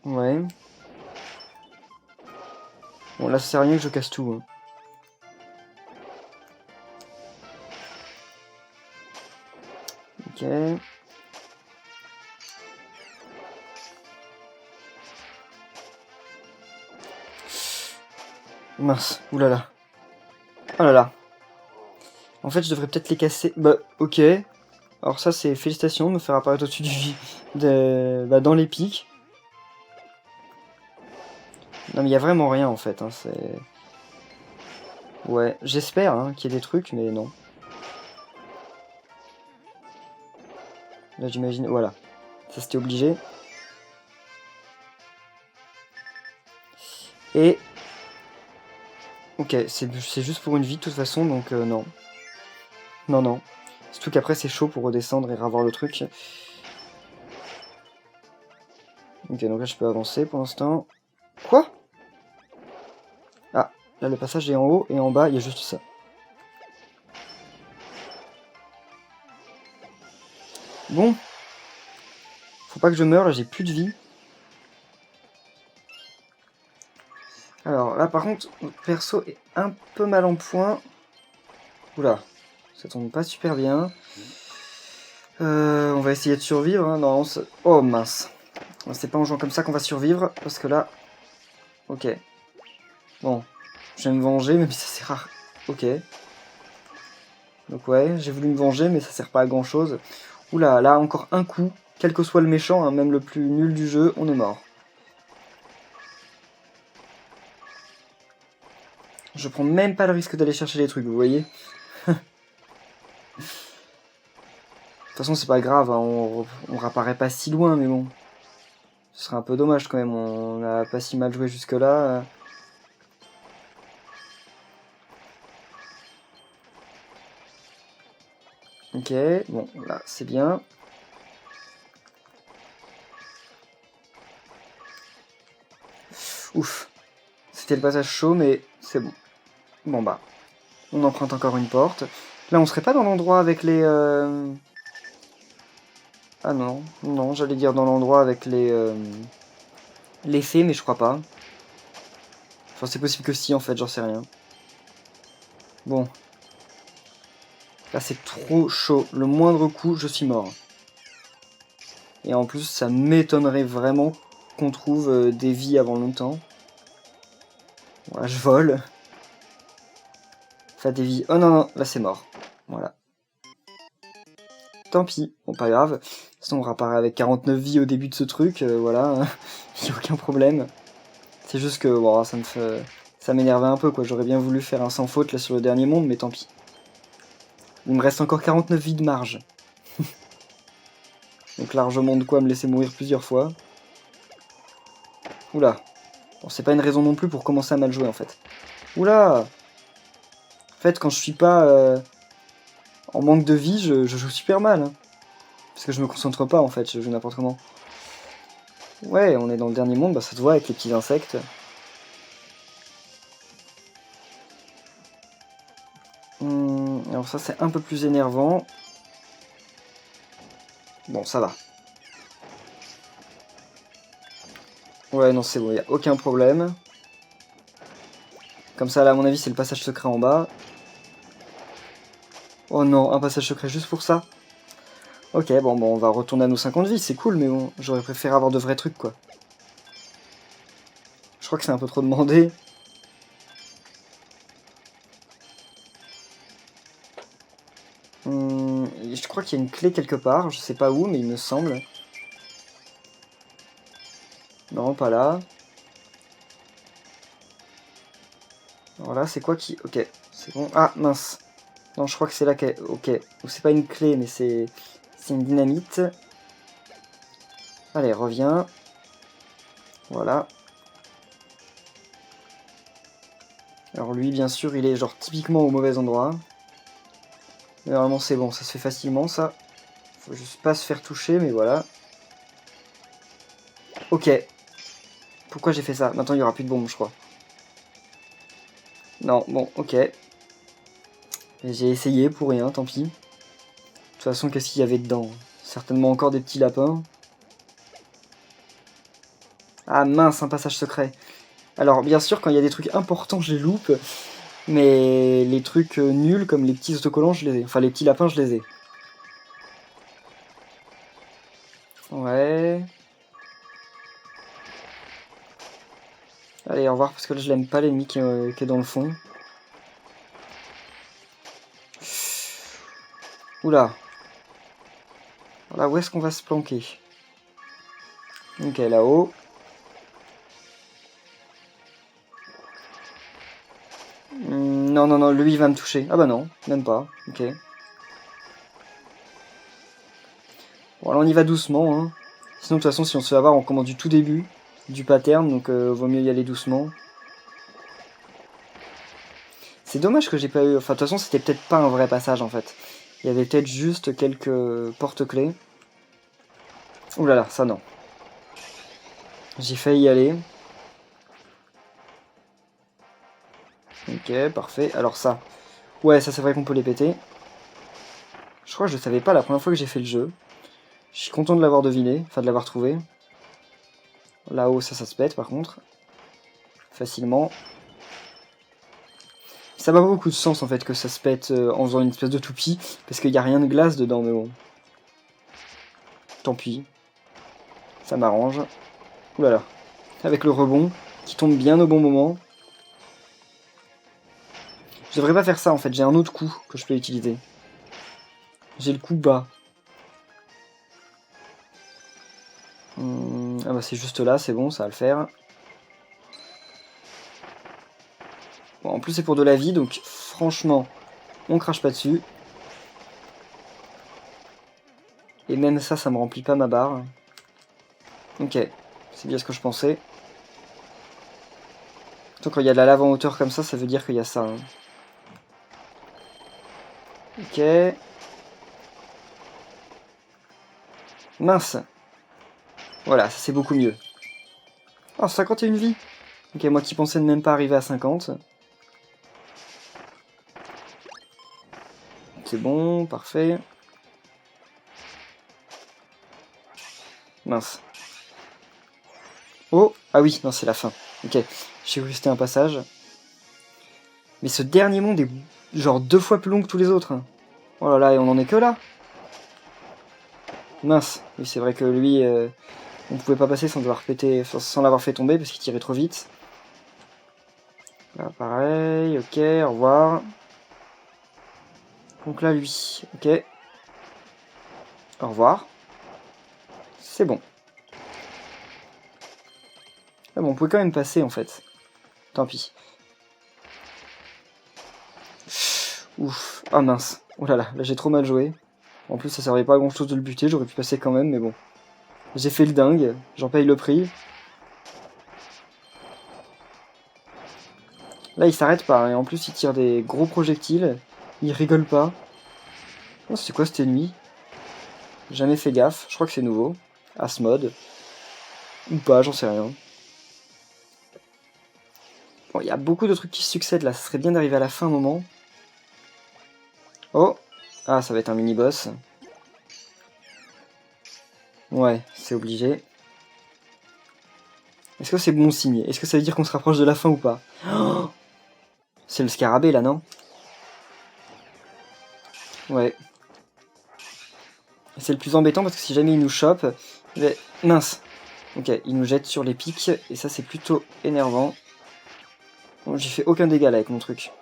A: Ouais. Bon, là, ça sert à rien que je casse tout. Hein. Ok. Mince, oulala. Oh là là. En fait, je devrais peut-être les casser. Bah, ok. Alors ça, c'est félicitations de me faire apparaître au-dessus bah, dans les pics. Non, mais il y a vraiment rien, en fait. Hein, c'est... Ouais, j'espère hein, qu'il y ait des trucs, mais non. Là, j'imagine... Voilà. Ça, c'était obligé. Et... Ok, c'est juste pour une vie, de toute façon, donc non. Non, non. Surtout qu'après, c'est chaud pour redescendre et revoir le truc. Ok, donc là, je peux avancer pour l'instant. Quoi? Ah, là, le passage est en haut, et en bas, il y a juste ça. Bon. Faut pas que je meure, là, j'ai plus de vie. Alors, là, par contre, notre perso est un peu mal en point. Oula, ça tombe pas super bien. On va essayer de survivre. Hein. Non, oh mince. C'est pas en jouant comme ça qu'on va survivre, parce que là... Ok. Bon, je vais me venger, même si ça sert à... Ok. Donc ouais, j'ai voulu me venger, mais ça sert pas à grand chose. Oula, là, encore un coup. Quel que soit le méchant, hein, même le plus nul du jeu, on est mort. Je prends même pas le risque d'aller chercher les trucs, vous voyez. toute façon, c'est pas grave, hein, on réapparaît pas si loin, mais bon. Ce serait un peu dommage quand même, on a pas si mal joué jusque-là. Ok, bon, là, c'est bien. Ouf. C'était le passage chaud, mais c'est bon. Bon bah, on emprunte encore une porte. Là, on serait pas dans l'endroit avec les... Ah non, non, j'allais dire dans l'endroit avec les fées, mais je crois pas. Enfin, c'est possible que si, en fait, j'en sais rien. Bon. Là, c'est trop chaud. Le moindre coup, je suis mort. Et en plus, ça m'étonnerait vraiment qu'on trouve des vies avant longtemps. Voilà, je vole. Enfin, des vies... Oh non, non, là, c'est mort. Voilà. Tant pis. Bon, pas grave. Sinon, on réapparaît avec 49 vies au début de ce truc. Voilà. Il n'y a aucun problème. C'est juste que, bon, ça m'énervait un peu, quoi. J'aurais bien voulu faire un sans faute, là, sur le dernier monde, mais tant pis. Il me reste encore 49 vies de marge. Donc largement de quoi me laisser mourir plusieurs fois. Oula. Bon, c'est pas une raison non plus pour commencer à mal jouer, en fait. Oula. En fait, quand je suis pas en manque de vie, je joue super mal. Hein. Parce que je me concentre pas, en fait, je joue n'importe comment. Ouais, on est dans le dernier monde, bah ça se voit avec les petits insectes. Alors ça, c'est un peu plus énervant. Bon, ça va. Ouais, non, c'est bon, y a aucun problème. Comme ça, là, à mon avis, c'est le passage secret en bas. Oh non, un passage secret juste pour ça. Ok, bon, on va retourner à nos 50 vies, c'est cool, mais bon, j'aurais préféré avoir de vrais trucs, quoi. Je crois que c'est un peu trop demandé. Je crois qu'il y a une clé quelque part, je sais pas où, mais il me semble. Non, pas là. Alors là, c'est quoi qui... Ok, c'est bon. Ah, mince. Non, je crois que c'est là qu'elle... Ok. Ou c'est pas une clé, mais c'est une dynamite. Allez, reviens. Voilà. Alors lui, bien sûr, il est genre typiquement au mauvais endroit. Mais normalement, c'est bon, ça se fait facilement, ça. Faut juste pas se faire toucher, mais voilà. Ok. Pourquoi j'ai fait ça? Maintenant, il y aura plus de bombes, je crois. Non, bon, ok. J'ai essayé pour rien, tant pis. De toute façon, qu'est-ce qu'il y avait dedans? Certainement encore des petits lapins. Ah mince, un passage secret. Alors, bien sûr, quand il y a des trucs importants, je les loupe. Mais les trucs nuls, comme les petits autocollants, je les ai. Enfin, les petits lapins, je les ai. Ouais. Allez, au revoir, parce que là, je l'aime pas, l'ennemi qui est dans le fond. Oula. Là, où est-ce qu'on va se planquer? Ok, là-haut. Non, non, non, lui, il va me toucher. Ah bah non, même pas. Ok. Bon, alors on y va doucement. Hein. Sinon, de toute façon, si on se fait avoir, on commence du tout début du pattern, donc vaut mieux y aller doucement. C'est dommage que j'ai pas eu... Enfin, de toute façon, c'était peut-être pas un vrai passage, en fait. Il y avait peut-être juste quelques porte-clés. Ouh là là, ça non. J'ai failli y aller. Ok, parfait. Alors ça. Ouais, ça c'est vrai qu'on peut les péter. Je crois que je savais pas la première fois que j'ai fait le jeu. Je suis content de l'avoir deviné, enfin de l'avoir trouvé. Là-haut, ça se pète par contre. Facilement. Ça n'a pas beaucoup de sens en fait que ça se pète en faisant une espèce de toupie, parce qu'il n'y a rien de glace dedans, mais bon. Tant pis. Ça m'arrange. Ouh là là. Avec le rebond, qui tombe bien au bon moment. Je devrais pas faire ça en fait, j'ai un autre coup que je peux utiliser. J'ai le coup bas. Ah bah c'est juste là, c'est bon, ça va le faire. Bon, en plus c'est pour de la vie, donc franchement, on crache pas dessus. Et même ça, ça me remplit pas ma barre. Ok, c'est bien ce que je pensais. Donc quand il y a de la lave en hauteur comme ça veut dire qu'il y a ça. Hein. Ok. Mince. Voilà, ça c'est beaucoup mieux. Oh, 51 vies. Ok, moi qui pensais ne même pas arriver à 50. C'est bon, parfait. Mince. Oh, ah oui, non, c'est la fin. Ok, j'ai cru que c'était un passage. Mais ce dernier monde est genre 2 fois plus long que tous les autres. Oh là là, et on en est que là. Mince. Oui, c'est vrai que lui, on pouvait pas passer sans sans l'avoir fait tomber parce qu'il tirait trop vite. Là, pareil, ok, au revoir. Donc là, lui, ok. Au revoir. C'est bon. Ah bon, on pouvait quand même passer en fait. Tant pis. Ouf. Ah mince. Oh là là, là j'ai trop mal joué. En plus ça servait pas à grand chose de le buter, j'aurais pu passer quand même, mais bon. J'ai fait le dingue, j'en paye le prix. Là il s'arrête pas, et en plus il tire des gros projectiles. Il rigole pas. Oh, c'est quoi cet ennemi? Jamais fait gaffe, je crois que c'est nouveau. Asmod. Ou pas, j'en sais rien. Bon, il y a beaucoup de trucs qui succèdent là, ça serait bien d'arriver à la fin un moment. Oh! Ah, ça va être un mini-boss. Ouais, c'est obligé. Est-ce que c'est bon signe? Est-ce que ça veut dire qu'on se rapproche de la fin ou pas? Oh, c'est le scarabée là, non? Ouais. C'est le plus embêtant parce que si jamais il nous chope... Mince. Ok, il nous jette sur les pics, et ça c'est plutôt énervant. Bon, j'ai fait aucun dégât là avec mon truc.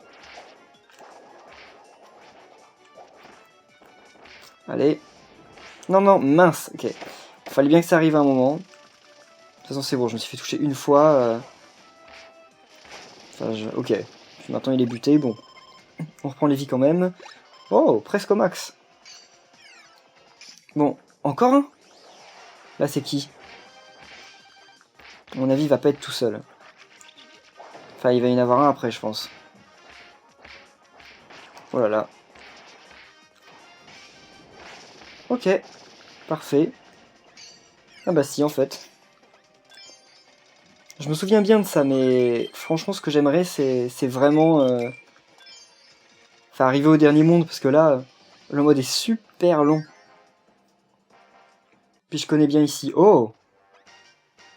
A: Allez. Non, non, mince. Ok. Fallait bien que ça arrive à un moment. De toute façon c'est bon, je me suis fait toucher une fois. Enfin, ok. Puis maintenant il est buté, bon. On reprend les vies quand même. Oh, presque au max. Bon, encore un? Là c'est qui? À mon avis il va pas être tout seul. Enfin il va y en avoir un après je pense. Oh là là. Ok, parfait. Ah bah si en fait. Je me souviens bien de ça, mais franchement ce que j'aimerais c'est vraiment... Enfin arriver au dernier monde, parce que là, le mode est super long. Puis je connais bien ici. Oh!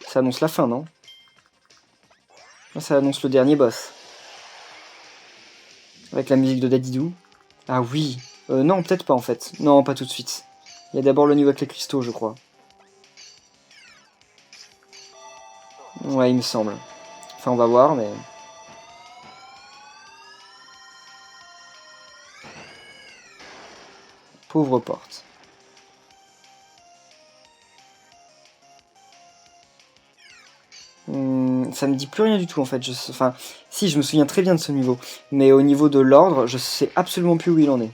A: Ça annonce la fin, non? Ça annonce le dernier boss. Avec la musique de Dadidou. Ah oui. Non, peut-être pas en fait. Non, pas tout de suite. Il y a d'abord le niveau avec les cristaux, je crois. Ouais, il me semble. Enfin, on va voir, mais... Pauvre porte. Ça me dit plus rien du tout en fait. Enfin, si, je me souviens très bien de ce niveau. Mais au niveau de l'ordre, je sais absolument plus où il en est.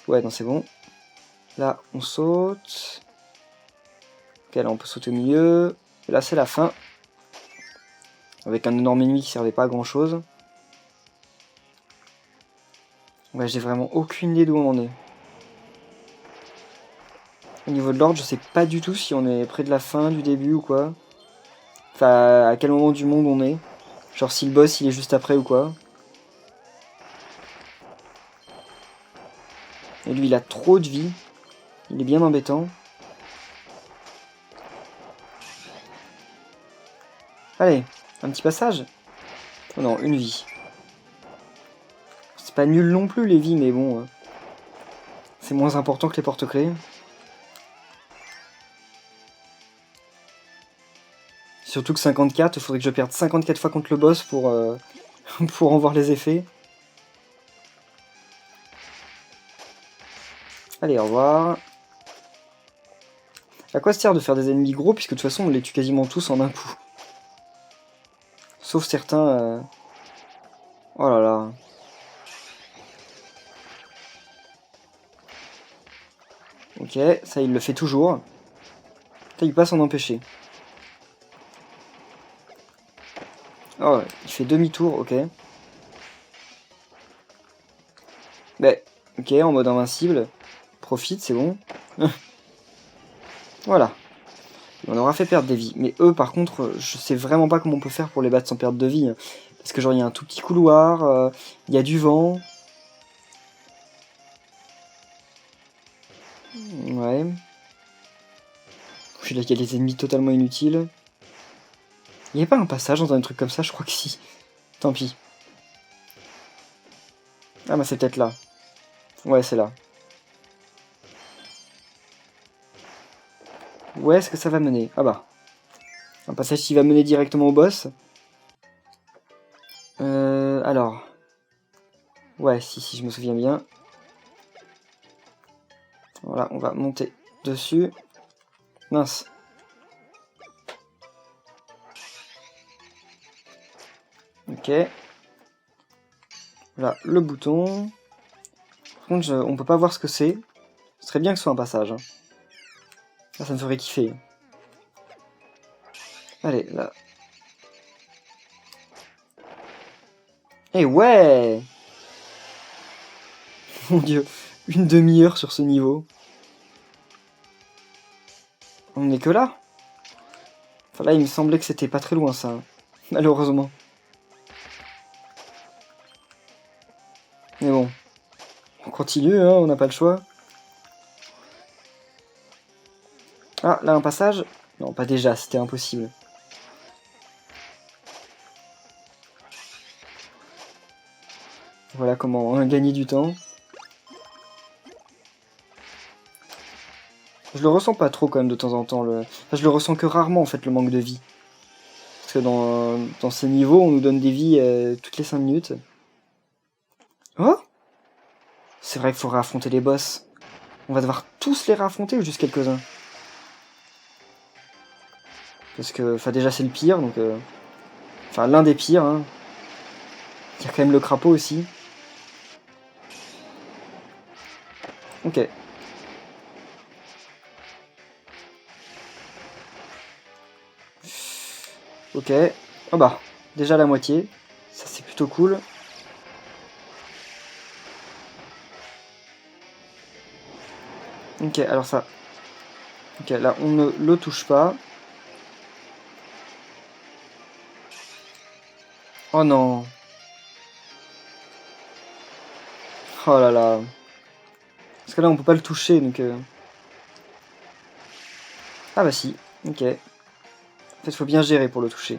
A: Ouais, non, c'est bon. Là, on saute. Ok, là, on peut sauter au milieu. Et là, c'est la fin. Avec un énorme ennemi qui servait pas à grand chose. Ouais, j'ai vraiment aucune idée d'où on en est. Au niveau de l'ordre, je sais pas du tout si on est près de la fin, du début ou quoi. Enfin, à quel moment du monde on est. Genre si le boss il est juste après ou quoi. Et lui il a trop de vie. Il est bien embêtant. Allez, un petit passage. Oh non, une vie. C'est pas nul non plus les vies, mais bon. C'est moins important que les porte-clés. Surtout que 54, il faudrait que je perde 54 fois contre le boss pour, pour en voir les effets. Allez, au revoir. À quoi se sert de faire des ennemis gros, puisque de toute façon on les tue quasiment tous en un coup. Sauf certains... Oh là là. Ok, ça il le fait toujours. Ça il passe en empêché. Oh, il fait demi-tour, ok. Bah, ok, en mode invincible. Profite, c'est bon. Voilà. On aura fait perdre des vies. Mais eux, par contre, je sais vraiment pas comment on peut faire pour les battre sans perdre de vie. Hein. Parce que genre, il y a un tout petit couloir, il y a du vent. Ouais. Puis là, il y a des ennemis totalement inutiles. Il n'y avait pas un passage dans un truc comme ça? Je crois que si. Tant pis. Ah bah c'est peut-être là. Ouais, c'est là. Où est-ce que ça va mener? Ah bah. Un passage qui va mener directement au boss. Alors. Ouais, si, je me souviens bien. Voilà, on va monter dessus. Mince. Ok. Voilà, le bouton. Par contre, on peut pas voir ce que c'est. Ce serait bien que ce soit un passage. Hein. Là, ça me ferait kiffer. Allez, là. Eh ouais! Mon dieu, une demi-heure sur ce niveau. On n'est que là? Enfin là, il me semblait que c'était pas très loin, ça. Malheureusement. Mais bon. On continue, hein, on n'a pas le choix. Ah, là, un passage? Non, pas déjà, c'était impossible. Voilà comment gagner du temps. Je le ressens pas trop quand même de temps en temps. Enfin, je le ressens que rarement en fait le manque de vie. Parce que dans ces niveaux, on nous donne des vies toutes les 5 minutes. Oh! C'est vrai qu'il faut réaffronter les boss. On va devoir tous les réaffronter ou juste quelques-uns? Parce que, enfin déjà c'est le pire, donc... Enfin l'un des pires, hein. Il y a quand même le crapaud aussi. Ok. Ok. Oh bah, déjà la moitié. Ça c'est plutôt cool. Ok, alors ça. Ok, là on ne le touche pas. Oh non. Oh là là. Parce que là on peut pas le toucher donc... Ah bah si. Ok. En fait faut bien gérer pour le toucher.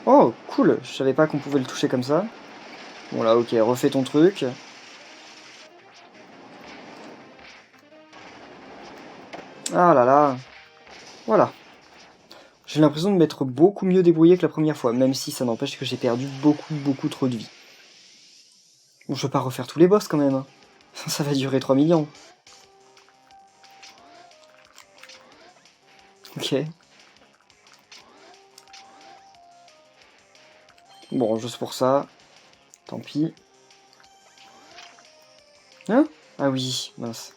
A: Oh cool. Je savais pas qu'on pouvait le toucher comme ça. Bon là ok, refais ton truc. Ah là là. Voilà. J'ai l'impression de m'être beaucoup mieux débrouillé que la première fois, même si ça n'empêche que j'ai perdu beaucoup trop de vie. Bon, je veux pas refaire tous les boss quand même. Hein. Ça va durer 3 millions. Ok. Bon, juste pour ça. Tant pis. Hein? Ah oui, mince.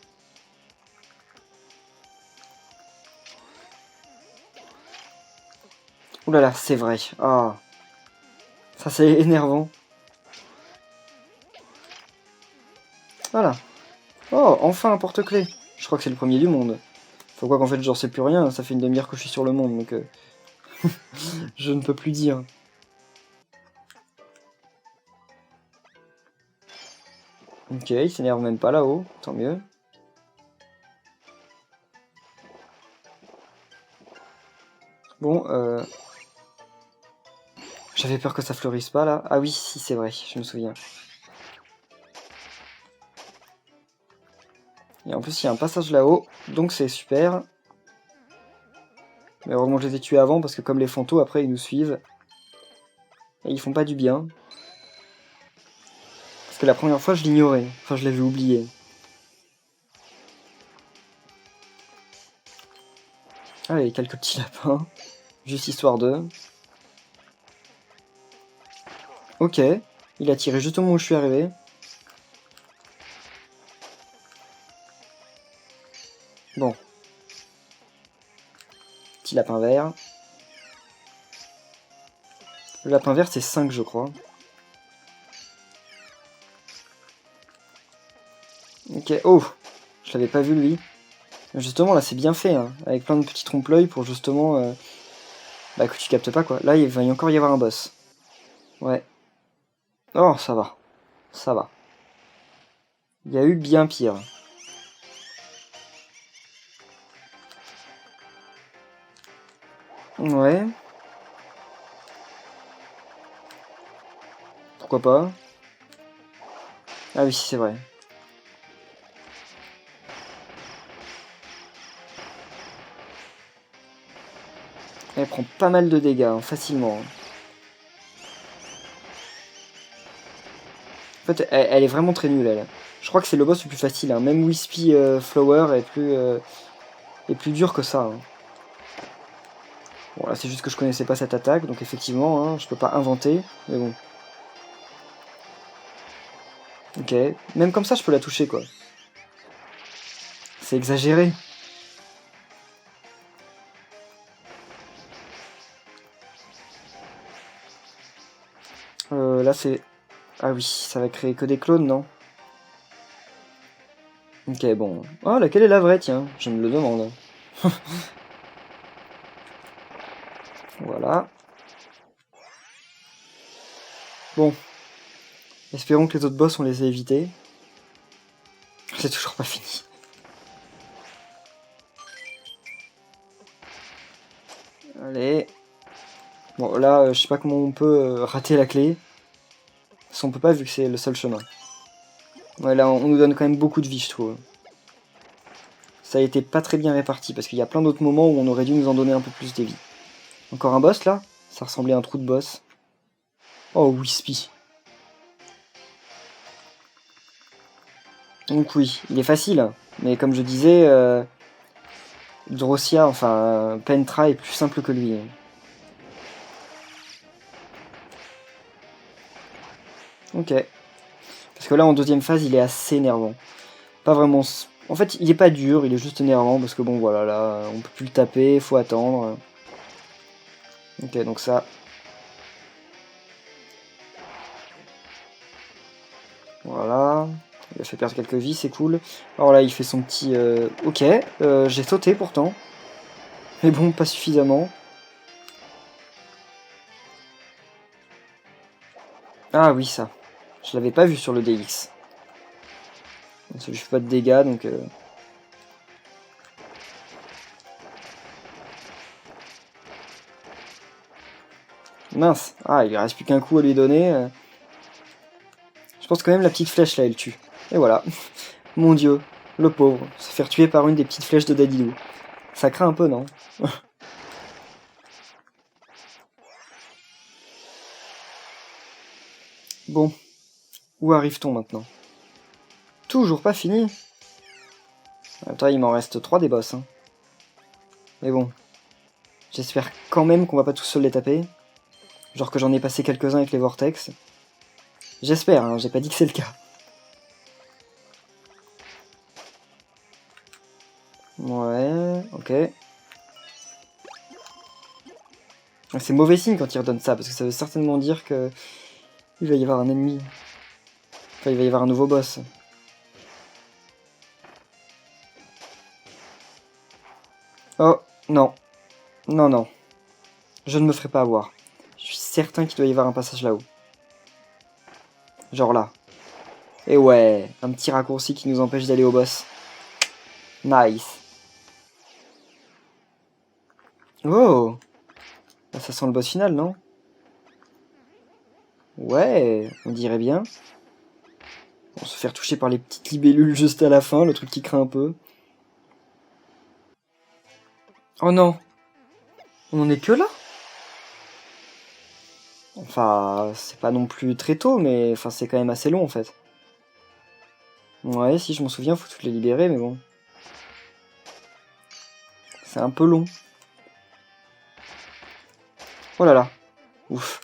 A: Ouh là là, c'est vrai. Ah. Ça c'est énervant. Voilà. Oh, enfin un porte-clés. Je crois que c'est le premier du monde. Faut quoi qu'en fait j'en sais plus rien, ça fait une demi-heure que je suis sur le monde, donc je ne peux plus dire. Ok, il s'énerve même pas là-haut, tant mieux. Bon, j'avais peur que ça fleurisse pas là. Ah oui, si c'est vrai, je me souviens. Et en plus il y a un passage là-haut, donc c'est super. Mais heureusement que je les ai tués avant, parce que comme les fantômes, après, ils nous suivent. Et ils font pas du bien. Parce que la première fois, je l'ignorais. Enfin, je l'avais oublié. Allez, quelques petits lapins. Juste histoire de... Ok. Il a tiré juste au moment où je suis arrivé. petit lapin vert. Le lapin vert, c'est 5, je crois. Ok, oh, je l'avais pas vu, lui. Justement, là, c'est bien fait, hein, avec plein de petits trompe-l'œil pour justement... bah, que tu captes pas, quoi. Là, il va y encore y avoir un boss. Ouais. Oh, ça va. Ça va. Il y a eu bien pire. Ouais. Pourquoi pas. Ah oui, c'est vrai. Elle prend pas mal de dégâts, hein, facilement. En fait, elle est vraiment très nulle, elle. Je crois que c'est le boss le plus facile, hein. Même Wispy Flower est plus dur que ça. Hein. Bon, là, c'est juste que je connaissais pas cette attaque, donc effectivement, hein, je peux pas inventer, mais bon. Ok, même comme ça, je peux la toucher, quoi. C'est exagéré. Là, c'est... Ah oui, ça va créer que des clones, non? Ok, bon. Oh, laquelle est la vraie, tiens? Je me le demande. Voilà. Bon. Espérons que les autres boss, on les a évités. C'est toujours pas fini. Allez. Bon, là, je sais pas comment on peut rater la clé. Si on peut pas, vu que c'est le seul chemin. Ouais, là, on nous donne quand même beaucoup de vie, je trouve. Ça a été pas très bien réparti, parce qu'il y a plein d'autres moments où on aurait dû nous en donner un peu plus de vie. Encore un boss, là? Ça ressemblait à un trou de boss. Oh, Wispy. Donc oui, il est facile, hein. Mais comme je disais, Drossia, enfin, Pentra est plus simple que lui. Ok. Parce que là, en deuxième phase, il est assez énervant. Pas vraiment... En fait, il est pas dur, il est juste énervant, parce que bon, voilà, là, on peut plus le taper, faut attendre. Ok, donc ça... Voilà. Il a fait perdre quelques vies, c'est cool. Alors là, il fait son petit... Ok, j'ai sauté pourtant. Mais bon, pas suffisamment. Ah oui, ça. Je l'avais pas vu sur le DX. Ça lui fait pas de dégâts, donc... Mince. Ah, il lui reste plus qu'un coup à lui donner. Je pense quand même la petite flèche, là, elle tue. Et voilà. Mon dieu. Le pauvre. Se faire tuer par une des petites flèches de Dadilou. Ça craint un peu, non? Bon. Où arrive-t-on maintenant? Toujours pas fini. Attends, il m'en reste 3 des boss. Hein. Mais bon. J'espère quand même qu'on va pas tous seuls les taper. Genre que j'en ai passé quelques-uns avec les vortex. J'espère, hein, j'ai pas dit que c'est le cas. Ouais, ok. C'est mauvais signe quand il redonne ça, parce que ça veut certainement dire que il va y avoir un ennemi. Enfin, il va y avoir un nouveau boss. Oh, non. Non, non. Je ne me ferai pas avoir. Je suis certain qu'il doit y avoir un passage là-haut. Genre là. Et ouais, un petit raccourci qui nous empêche d'aller au boss. Nice. Oh, ça sent le boss final, non? Ouais, on dirait bien. On va se faire toucher par les petites libellules juste à la fin, le truc qui craint un peu. Oh non, on en est que là? Enfin, c'est pas non plus très tôt, mais enfin, c'est quand même assez long en fait. Ouais, si je m'en souviens, faut toutes les libérer, mais bon. C'est un peu long. Oh là là. Ouf.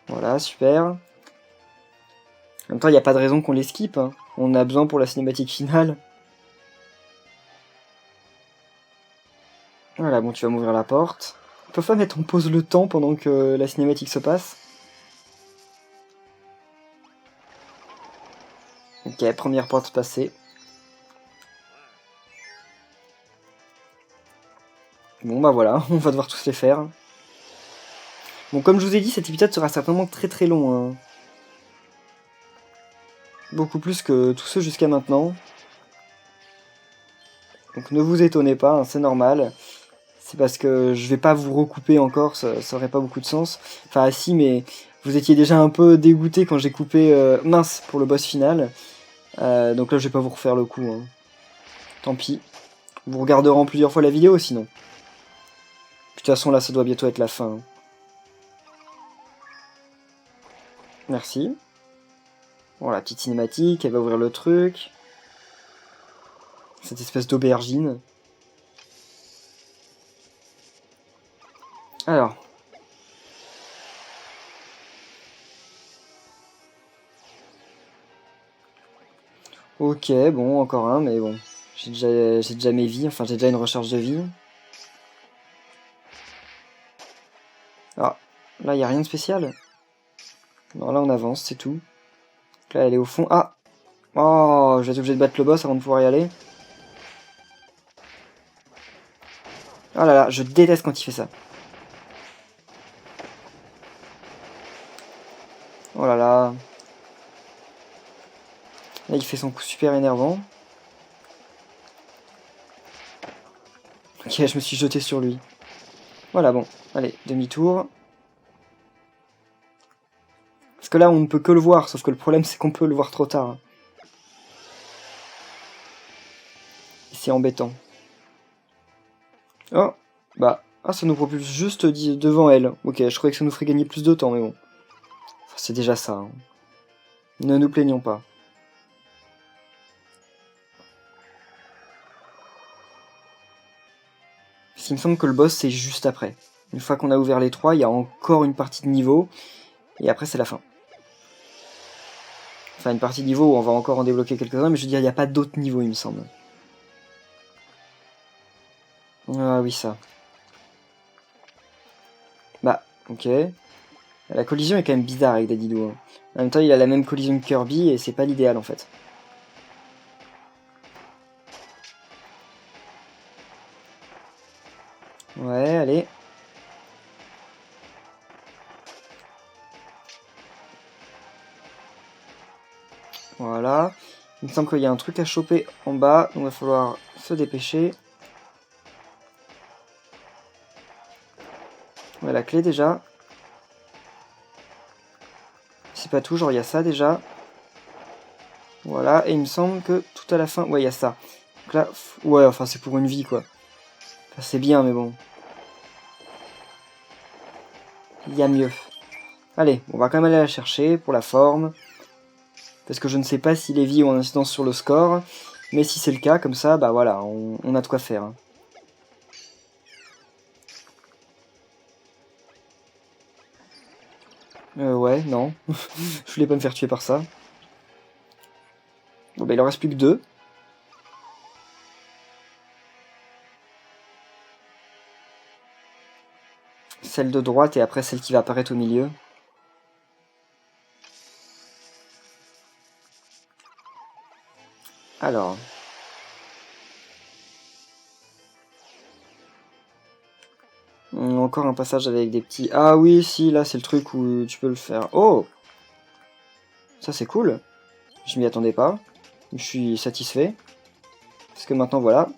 A: Voilà, super. En même temps, il n'y a pas de raison qu'on les skip. Hein. On a besoin pour la cinématique finale. Voilà, bon, tu vas m'ouvrir la porte. On peut pas mettre en pause le temps pendant que la cinématique se passe. Ok, première porte passée. Bon bah voilà, on va devoir tous les faire. Bon, comme je vous ai dit, cet épisode sera certainement très très long. Hein. Beaucoup plus que tous ceux jusqu'à maintenant. Donc ne vous étonnez pas, hein, c'est normal. C'est parce que je vais pas vous recouper encore, ça aurait pas beaucoup de sens. Enfin si, mais vous étiez déjà un peu dégoûté quand j'ai coupé mince pour le boss final. Donc là je vais pas vous refaire le coup. Hein. Tant pis. Vous regarderez en plusieurs fois la vidéo sinon. Puis, de toute façon là ça doit bientôt être la fin. Hein. Merci. Bon, la petite cinématique, elle va ouvrir le truc. Cette espèce d'aubergine. Alors. Ok, bon, encore un, mais bon. J'ai déjà mes vies, enfin j'ai déjà une recharge de vie. Ah, là y a rien de spécial. Non, là on avance, c'est tout. Donc là elle est au fond. Ah. Oh, je vais être obligé de battre le boss avant de pouvoir y aller. Oh là là, je déteste quand il fait ça. Oh là là. Là il fait son coup super énervant. Ok, je me suis jeté sur lui. Voilà, bon. Allez, demi-tour. Parce que là on ne peut que le voir, sauf que le problème c'est qu'on peut le voir trop tard. Et c'est embêtant. Oh, bah. Ah, ça nous propulse juste devant elle. Ok, je croyais que ça nous ferait gagner plus de temps, mais bon. Enfin, c'est déjà ça. Hein. Ne nous plaignons pas. Il me semble que le boss c'est juste après. Une fois qu'on a ouvert les trois, il y a encore une partie de niveau. Et après c'est la fin. Enfin une partie de niveau où on va encore en débloquer quelques-uns, mais je veux dire il n'y a pas d'autres niveaux il me semble. Ah oui ça. Bah ok. La collision est quand même bizarre avec Dadidou. Hein. En même temps il a la même collision que Kirby et c'est pas l'idéal en fait. Ouais allez. Voilà. Il me semble qu'il y a un truc à choper en bas, donc il va falloir se dépêcher. Ouais, la clé déjà. C'est pas tout, genre il y a ça déjà. Voilà, et il me semble que tout à la fin... Ouais, il y a ça. Donc là, ouais, enfin c'est pour une vie quoi. Enfin, c'est bien, mais bon. Il y a mieux. Allez, on va quand même aller la chercher pour la forme. Parce que je ne sais pas si les vies ont une incidence sur le score. Mais si c'est le cas, comme ça, bah voilà, on a de quoi faire. Hein. Ouais, non. Je voulais pas me faire tuer par ça. Bon bah il en reste plus que deux. Celle de droite et après celle qui va apparaître au milieu. Alors. Encore un passage avec des petits... Ah oui, si, là c'est le truc où tu peux le faire. Oh! Ça c'est cool. Je m'y attendais pas. Je suis satisfait. Parce que maintenant voilà.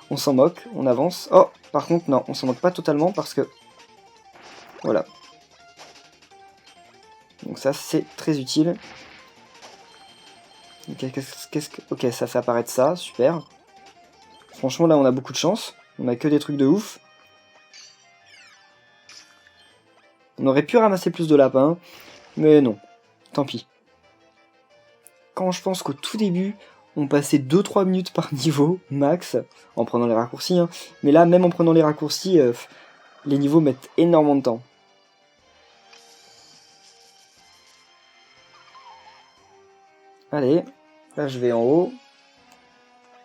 A: On s'en moque, on avance. Oh! Par contre non, on s'en moque pas totalement parce que... Voilà. Donc ça c'est très utile. Ok, ok, ça fait apparaître ça, super. Franchement là on a beaucoup de chance. On a que des trucs de ouf. On aurait pu ramasser plus de lapins, mais non. Tant pis. Quand je pense qu'au tout début, on passait 2-3 minutes par niveau, max, en prenant les raccourcis, hein. Mais là, même en prenant les raccourcis, les niveaux mettent énormément de temps. Allez, là je vais en haut,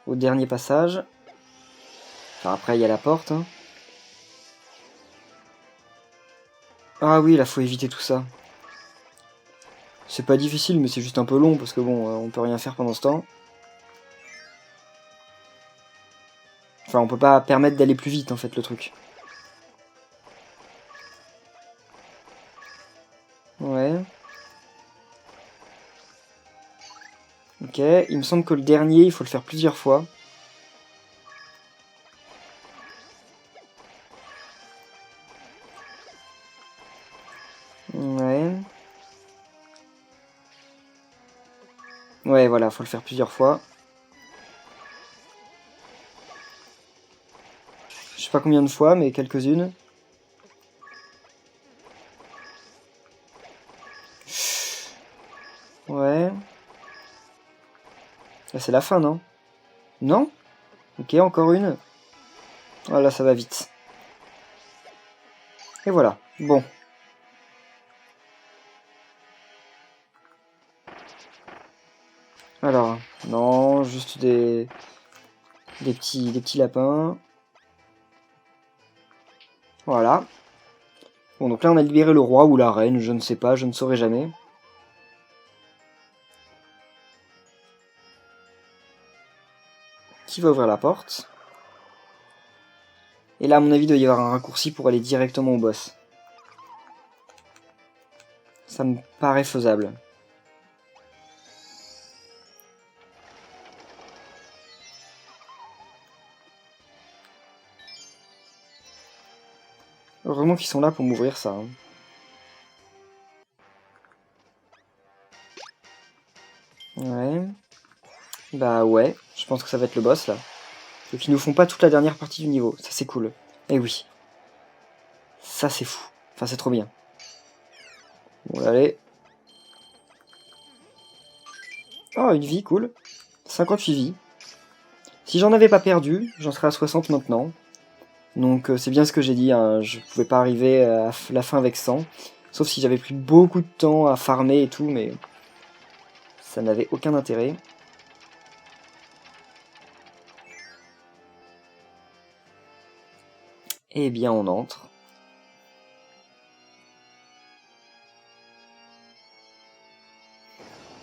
A: au dernier passage. Enfin, après, il y a la porte. Hein. Ah oui, là, faut éviter tout ça. C'est pas difficile, mais c'est juste un peu long, parce que bon, on peut rien faire pendant ce temps. Enfin, on peut pas permettre d'aller plus vite, en fait, le truc. Ouais. Ok, il me semble que le dernier, il faut le faire plusieurs fois. Ouais. Ouais, voilà, faut le faire plusieurs fois. Je sais pas combien de fois, mais quelques-unes. Ouais. Là, c'est la fin, non? Non? Ok, encore une. Voilà, ça va vite. Et voilà. Bon. Alors, non, juste des petits lapins. Voilà. Bon, donc là, on a libéré le roi ou la reine, je ne sais pas, je ne saurai jamais. Qui va ouvrir la porte? Et là, à mon avis, il doit y avoir un raccourci pour aller directement au boss. Ça me paraît faisable. Heureusement qu'ils sont là pour m'ouvrir ça. Hein. Ouais. Bah ouais, je pense que ça va être le boss là. Donc ils nous font pas toute la dernière partie du niveau, ça c'est cool. Eh oui. Ça c'est fou. Enfin c'est trop bien. Bon allez. Oh une vie, cool. 58 vies. Si j'en avais pas perdu, j'en serais à 60 maintenant. Donc c'est bien ce que j'ai dit, hein. Je pouvais pas arriver à la fin avec 100. Sauf si j'avais pris beaucoup de temps à farmer et tout, mais ça n'avait aucun intérêt. Eh bien on entre.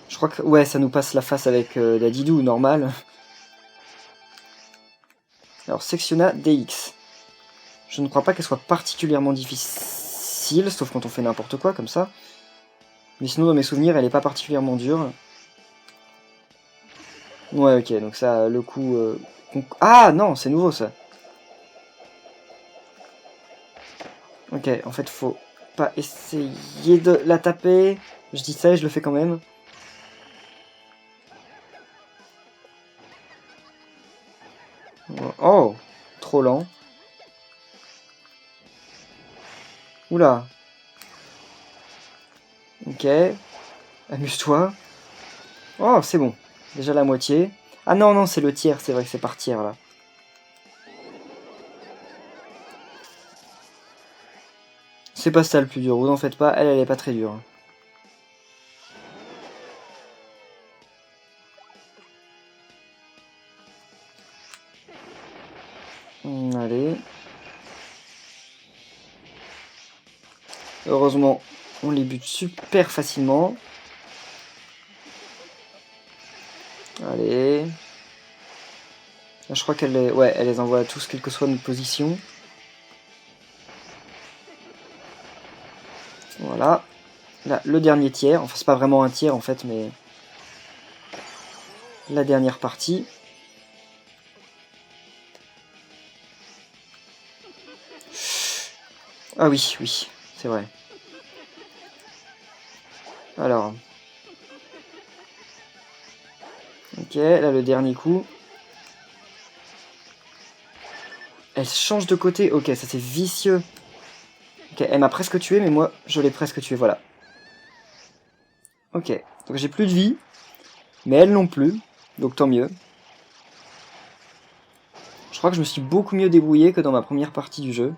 A: Je crois que ouais, ça nous passe la face avec la Didou, normal. Alors sectionna DX. Je ne crois pas qu'elle soit particulièrement difficile, sauf quand on fait n'importe quoi comme ça. Mais sinon dans mes souvenirs elle est pas particulièrement dure. Ouais ok, donc ça le coup... Ah non, c'est nouveau ça. Ok, en fait faut pas essayer de la taper. Je dis ça et je le fais quand même. Oh, trop lent. Oula. Ok, amuse-toi. Oh, c'est bon. Déjà la moitié. Ah non, non, c'est le tiers, c'est vrai que c'est par tiers là. C'est pas ça le plus dur, vous en faites pas, elle est pas très dure. Allez. Heureusement, on les bute super facilement. Allez. Là, je crois qu'elle les... Ouais, elle les envoie à tous, quelle que soit notre position. Voilà. Là, le dernier tiers. Enfin, c'est pas vraiment un tiers en fait, mais... La dernière partie. Ah oui, oui, c'est vrai. Alors. Ok, là, le dernier coup. Elle change de côté. Ok, ça c'est vicieux. Ok, elle m'a presque tué, mais moi, je l'ai presque tué, voilà. Ok, donc j'ai plus de vie, mais elle non plus, donc tant mieux. Je crois que je me suis beaucoup mieux débrouillé que dans ma première partie du jeu.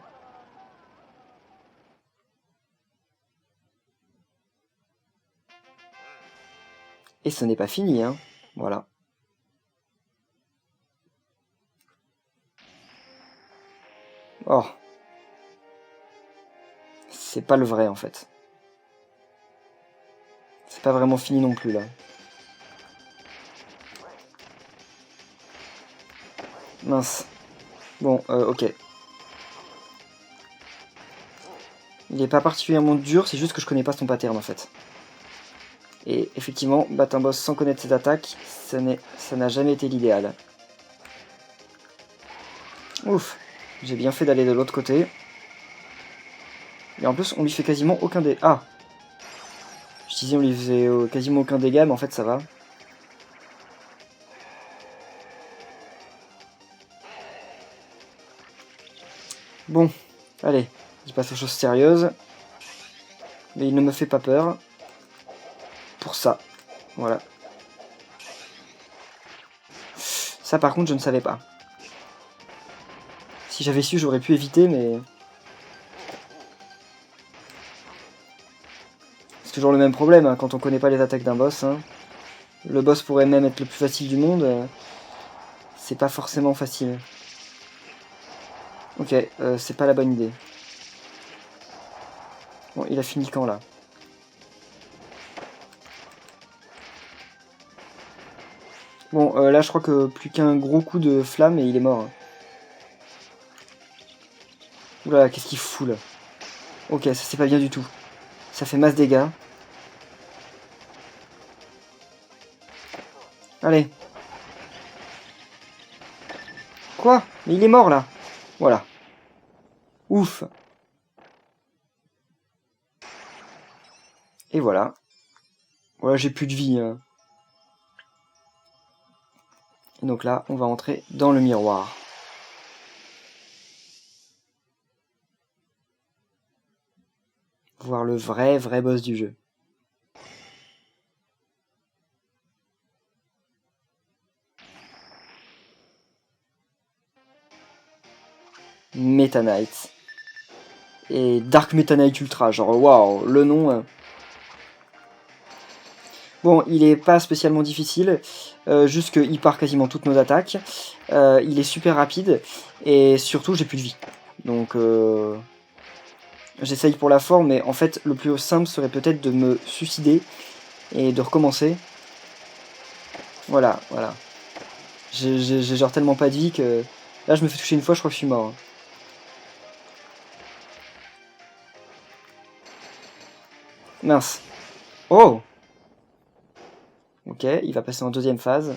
A: Et ce n'est pas fini, hein. Voilà. Oh. C'est pas le vrai, en fait. C'est pas vraiment fini non plus, là. Mince. Bon, ok. Il est pas particulièrement dur, c'est juste que je connais pas son pattern, en fait. Et effectivement, battre un boss sans connaître ses attaques, ça n'a jamais été l'idéal. Ouf. J'ai bien fait d'aller de l'autre côté. Et en plus, on lui fait quasiment aucun dégât. Ah! Je disais on lui faisait quasiment aucun dégât, mais en fait ça va. Bon, allez, il passe aux choses sérieuses. Mais il ne me fait pas peur. Pour ça. Voilà. Ça par contre je ne savais pas. Si j'avais su j'aurais pu éviter, mais... C'est toujours le même problème hein, quand on connaît pas les attaques d'un boss. Hein. Le boss pourrait même être le plus facile du monde. C'est pas forcément facile. Ok, c'est pas la bonne idée. Bon, il a fini quand là? Bon, là je crois que plus qu'un gros coup de flamme et il est mort. Oula, qu'est-ce qu'il fout là? Ok, ça c'est pas bien du tout. Ça fait masse dégâts. Allez. Quoi? Mais il est mort là. Voilà. Ouf. Et voilà. Voilà, j'ai plus de vie. Hein. Et donc là, on va entrer dans le miroir. Voir le vrai boss du jeu. Meta Knight. Et Dark Meta Knight Ultra, genre waouh, le nom. Bon, il est pas spécialement difficile, juste qu'il part quasiment toutes nos attaques. Il est super rapide, et surtout j'ai plus de vie. Donc j'essaye pour la forme, mais en fait le plus simple serait peut-être de me suicider et de recommencer. Voilà, voilà. J'ai genre tellement pas de vie que... Là je me fais toucher une fois, je crois que je suis mort. Mince. Oh! Ok, il va passer en deuxième phase.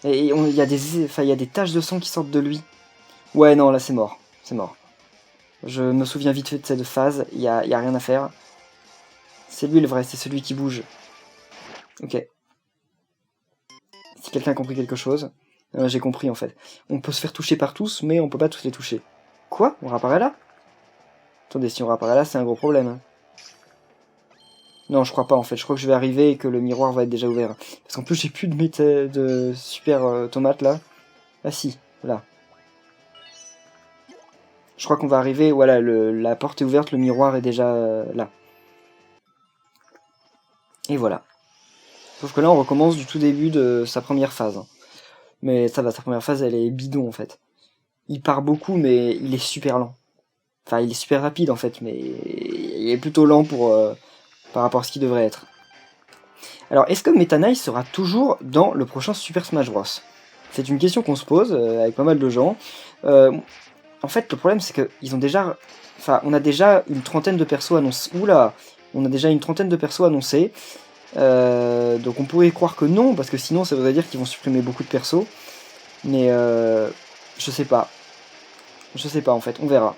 A: Et il y a des taches de sang qui sortent de lui. Ouais, non, là c'est mort. C'est mort. Je me souviens vite fait de cette phase, y a rien à faire. C'est lui le vrai, c'est celui qui bouge. Ok. Si quelqu'un a compris quelque chose, j'ai compris en fait. On peut se faire toucher par tous, mais on peut pas tous les toucher. Quoi? On réapparaît là? Attendez, si on réapparaît là, c'est un gros problème. Hein. Non, je crois pas en fait. Je crois que je vais arriver et que le miroir va être déjà ouvert. Parce qu'en plus, j'ai plus de super tomates là. Ah si, là. Je crois qu'on va arriver, voilà, la porte est ouverte, le miroir est déjà là. Et voilà. Sauf que là, on recommence du tout début de sa première phase. Mais ça va, sa première phase, elle est bidon, en fait. Il part beaucoup, mais il est super lent. Enfin, il est super rapide, en fait, mais il est plutôt lent par rapport à ce qu'il devrait être. Alors, est-ce que Meta Knight sera toujours dans le prochain Super Smash Bros? C'est une question qu'on se pose avec pas mal de gens. En fait, le problème, c'est qu'ils ont déjà... Enfin, on a déjà une trentaine de persos annoncés. Oula! On a déjà une trentaine de persos annoncés. Donc on pourrait croire que non, parce que sinon ça voudrait dire qu'ils vont supprimer beaucoup de persos. Mais je sais pas. Je sais pas en fait, on verra.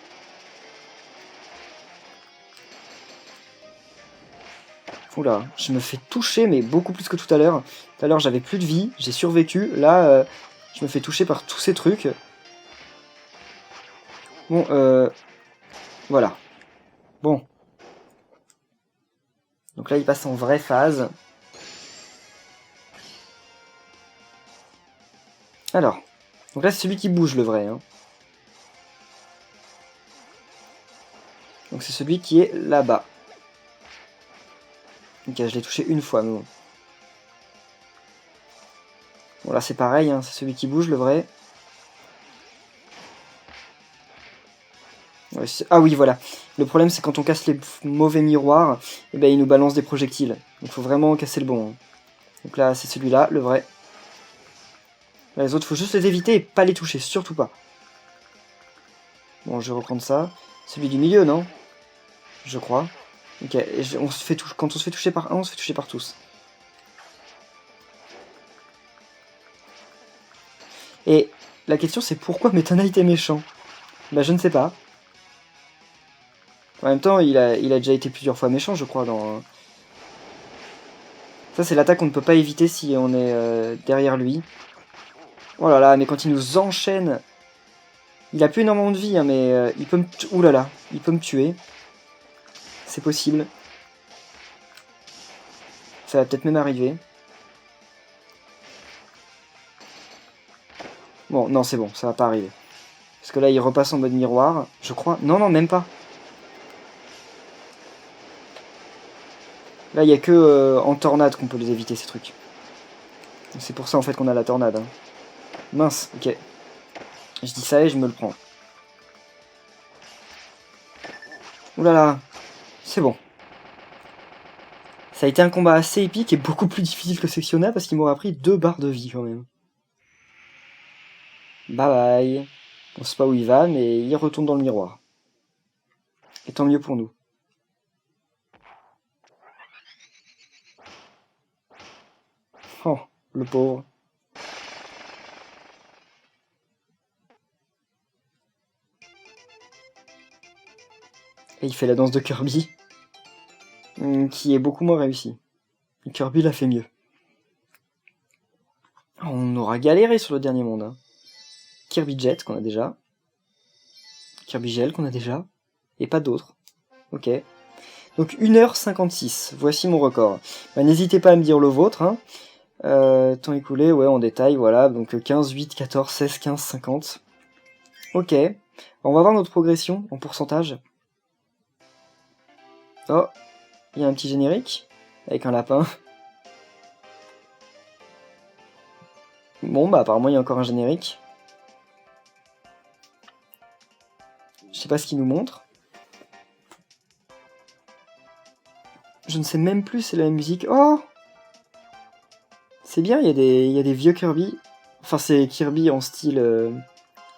A: Oula, je me fais toucher, mais beaucoup plus que tout à l'heure. Tout à l'heure j'avais plus de vie, j'ai survécu. Là, je me fais toucher par tous ces trucs. Bon, voilà. Bon. Donc là il passe en vraie phase. Alors, donc là c'est celui qui bouge le vrai. Hein. Donc c'est celui qui est là-bas. Ok, je l'ai touché une fois, mais bon. Bon là c'est pareil, hein, c'est celui qui bouge le vrai. Ouais, ah oui, voilà. Le problème, c'est quand on casse les mauvais miroirs, et ben, il nous balance des projectiles. Il faut vraiment casser le bon. Hein. Donc là, c'est celui-là, le vrai. Là, les autres, faut juste les éviter et pas les toucher, surtout pas. Bon, je vais reprendre ça. Celui du milieu, non? Je crois. Ok, et on se fait quand on se fait toucher par un, on se fait toucher par tous. Et la question, c'est pourquoi Meta Knight est méchant? Bah, je ne sais pas. En même temps, il a déjà été plusieurs fois méchant, je crois, dans... Ça, c'est l'attaque qu'on ne peut pas éviter si on est derrière lui. Oh là là, mais quand il nous enchaîne... Il a plus énormément de vie, hein, mais il peut me... Ouh là là, il peut me tuer. C'est possible. Ça va peut-être même arriver. Bon, non, c'est bon, ça va pas arriver. Parce que là, il repasse en mode miroir, je crois. Non, non, même pas. Là, il n'y a que en tornade qu'on peut les éviter, ces trucs. C'est pour ça, en fait, qu'on a la tornade. Hein. Mince, ok. Je dis ça et je me le prends. Ouh là là, c'est bon. Ça a été un combat assez épique et beaucoup plus difficile que Sectiona parce qu'il m'aurait pris 2 barres de vie, quand même. Bye bye. On sait pas où il va, mais il retourne dans le miroir. Et tant mieux pour nous. Oh, le pauvre. Et il fait la danse de Kirby. Qui est beaucoup moins réussie. Kirby l'a fait mieux. On aura galéré sur le dernier monde. Hein. Kirby Jet qu'on a déjà. Kirby Gel qu'on a déjà. Et pas d'autres. Ok. Donc 1h56. Voici mon record. Bah, n'hésitez pas à me dire le vôtre. Hein. Temps écoulé, ouais, en détail, voilà. Donc 15, 8, 14, 16, 15, 50. Ok. On va voir notre progression en pourcentage. Oh, il y a un petit générique. Avec un lapin. Bon, bah apparemment il y a encore un générique. Je sais pas ce qu'il nous montre. Je ne sais même plus c'est la même musique. Oh! C'est bien, il y a des vieux Kirby. Enfin, c'est Kirby en style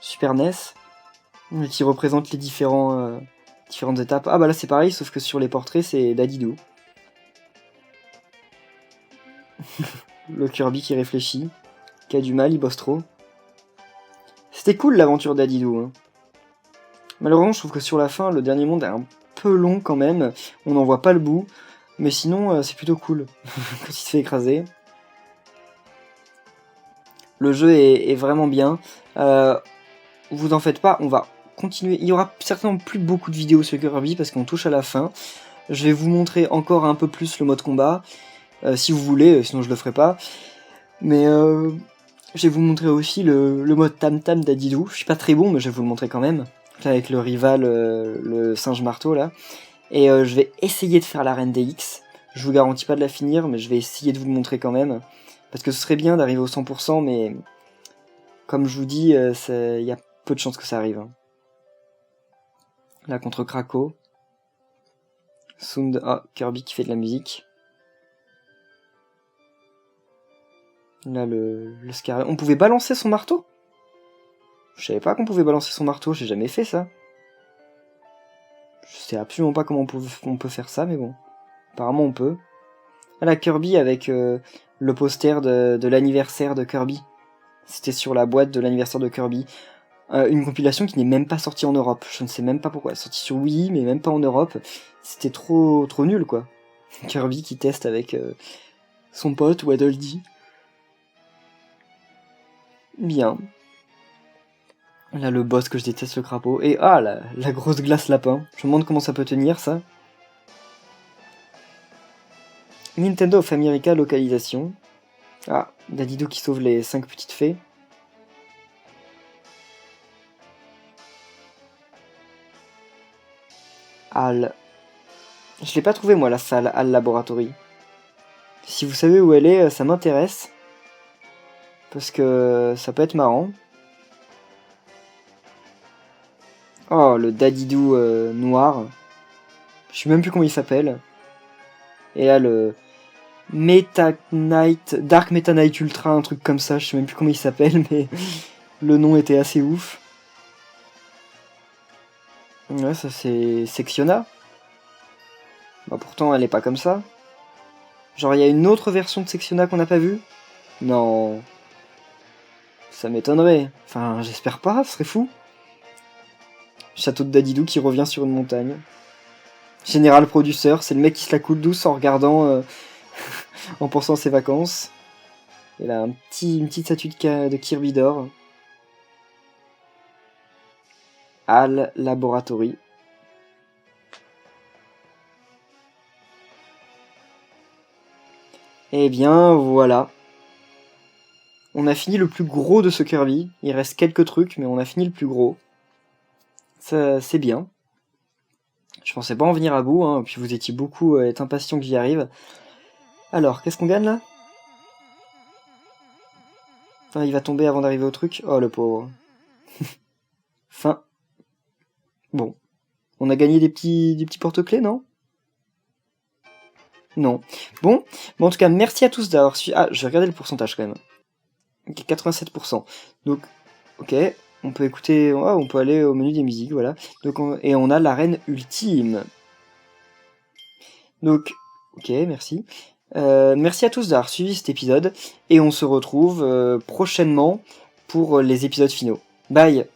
A: Super NES. Qui représente les différentes étapes. Ah bah là c'est pareil, sauf que sur les portraits c'est Dadidou. Le Kirby qui réfléchit, qui a du mal, il bosse trop. C'était cool l'aventure Dadidou. Hein. Malheureusement je trouve que sur la fin, le dernier monde est un peu long quand même. On n'en voit pas le bout. Mais sinon c'est plutôt cool quand il se fait écraser. Le jeu est vraiment bien. Vous en faites pas, on va continuer. Il y aura certainement plus beaucoup de vidéos sur Kirby parce qu'on touche à la fin. Je vais vous montrer encore un peu plus le mode combat. Si vous voulez, sinon je le ferai pas. Mais je vais vous montrer aussi le mode Tam Tam d'Adidou. Je suis pas très bon, mais je vais vous le montrer quand même. Là, avec le rival, le singe marteau là. Et je vais essayer de faire l'arène DX. Je vous garantis pas de la finir, mais je vais essayer de vous le montrer quand même. Parce que ce serait bien d'arriver au 100%, mais comme je vous dis, il y a peu de chances que ça arrive. Hein. Là, contre Krako. Sound... Ah, Kirby qui fait de la musique. Là, le Scarlet. On pouvait balancer son marteau? Je savais pas qu'on pouvait balancer son marteau, j'ai jamais fait ça. Je sais absolument pas comment on peut faire ça, mais bon. Apparemment, on peut. Ah, la Kirby avec le poster de l'anniversaire de Kirby. C'était sur la boîte de l'anniversaire de Kirby. Une compilation qui n'est même pas sortie en Europe. Je ne sais même pas pourquoi. Elle est sortie sur Wii, mais même pas en Europe. C'était trop nul, quoi. Kirby qui teste avec son pote Waddle Dee. Bien. Là, le boss que je déteste, le crapaud. Et ah, la grosse glace lapin. Je me demande comment ça peut tenir, ça. Nintendo of America localisation. Ah, Dadidou qui sauve les 5 petites fées. Hal. Je l'ai pas trouvé, moi, la salle Hal Laboratory. Si vous savez où elle est, ça m'intéresse. Parce que ça peut être marrant. Oh, le Dadidou noir. Je sais même plus comment il s'appelle. Et là, le Meta Knight, Dark Meta Knight Ultra, un truc comme ça. Je sais même plus comment il s'appelle, mais le nom était assez ouf. Ouais, ça c'est Sectiona. Bah pourtant, elle est pas comme ça. Genre, il y a une autre version de Sectiona qu'on n'a pas vue? Non. Ça m'étonnerait. Enfin, j'espère pas, ce serait fou. Château de Dadidou qui revient sur une montagne. Général Producer, c'est le mec qui se la coule douce en regardant, en pensant à ses vacances. Et là, une petite statue de Kirby d'or. HAL Laboratory. Eh bien, voilà. On a fini le plus gros de ce Kirby. Il reste quelques trucs, mais on a fini le plus gros. Ça, c'est bien. Je pensais pas en venir à bout, hein, puis vous étiez beaucoup à être impatients que j'y arrive. Alors, qu'est-ce qu'on gagne là? Ah, il va tomber avant d'arriver au truc. Oh, le pauvre. Fin. Bon. On a gagné des petits porte-clés, non? Non. Bon, en tout cas, merci à tous d'avoir suivi. Ah, je vais regarder le pourcentage quand même. Ok, 87%. Donc, ok, on peut écouter, on peut aller au menu des musiques, voilà. Donc, et on a l'arène ultime. Donc, ok, merci. Merci à tous d'avoir suivi cet épisode, et on se retrouve prochainement pour les épisodes finaux. Bye!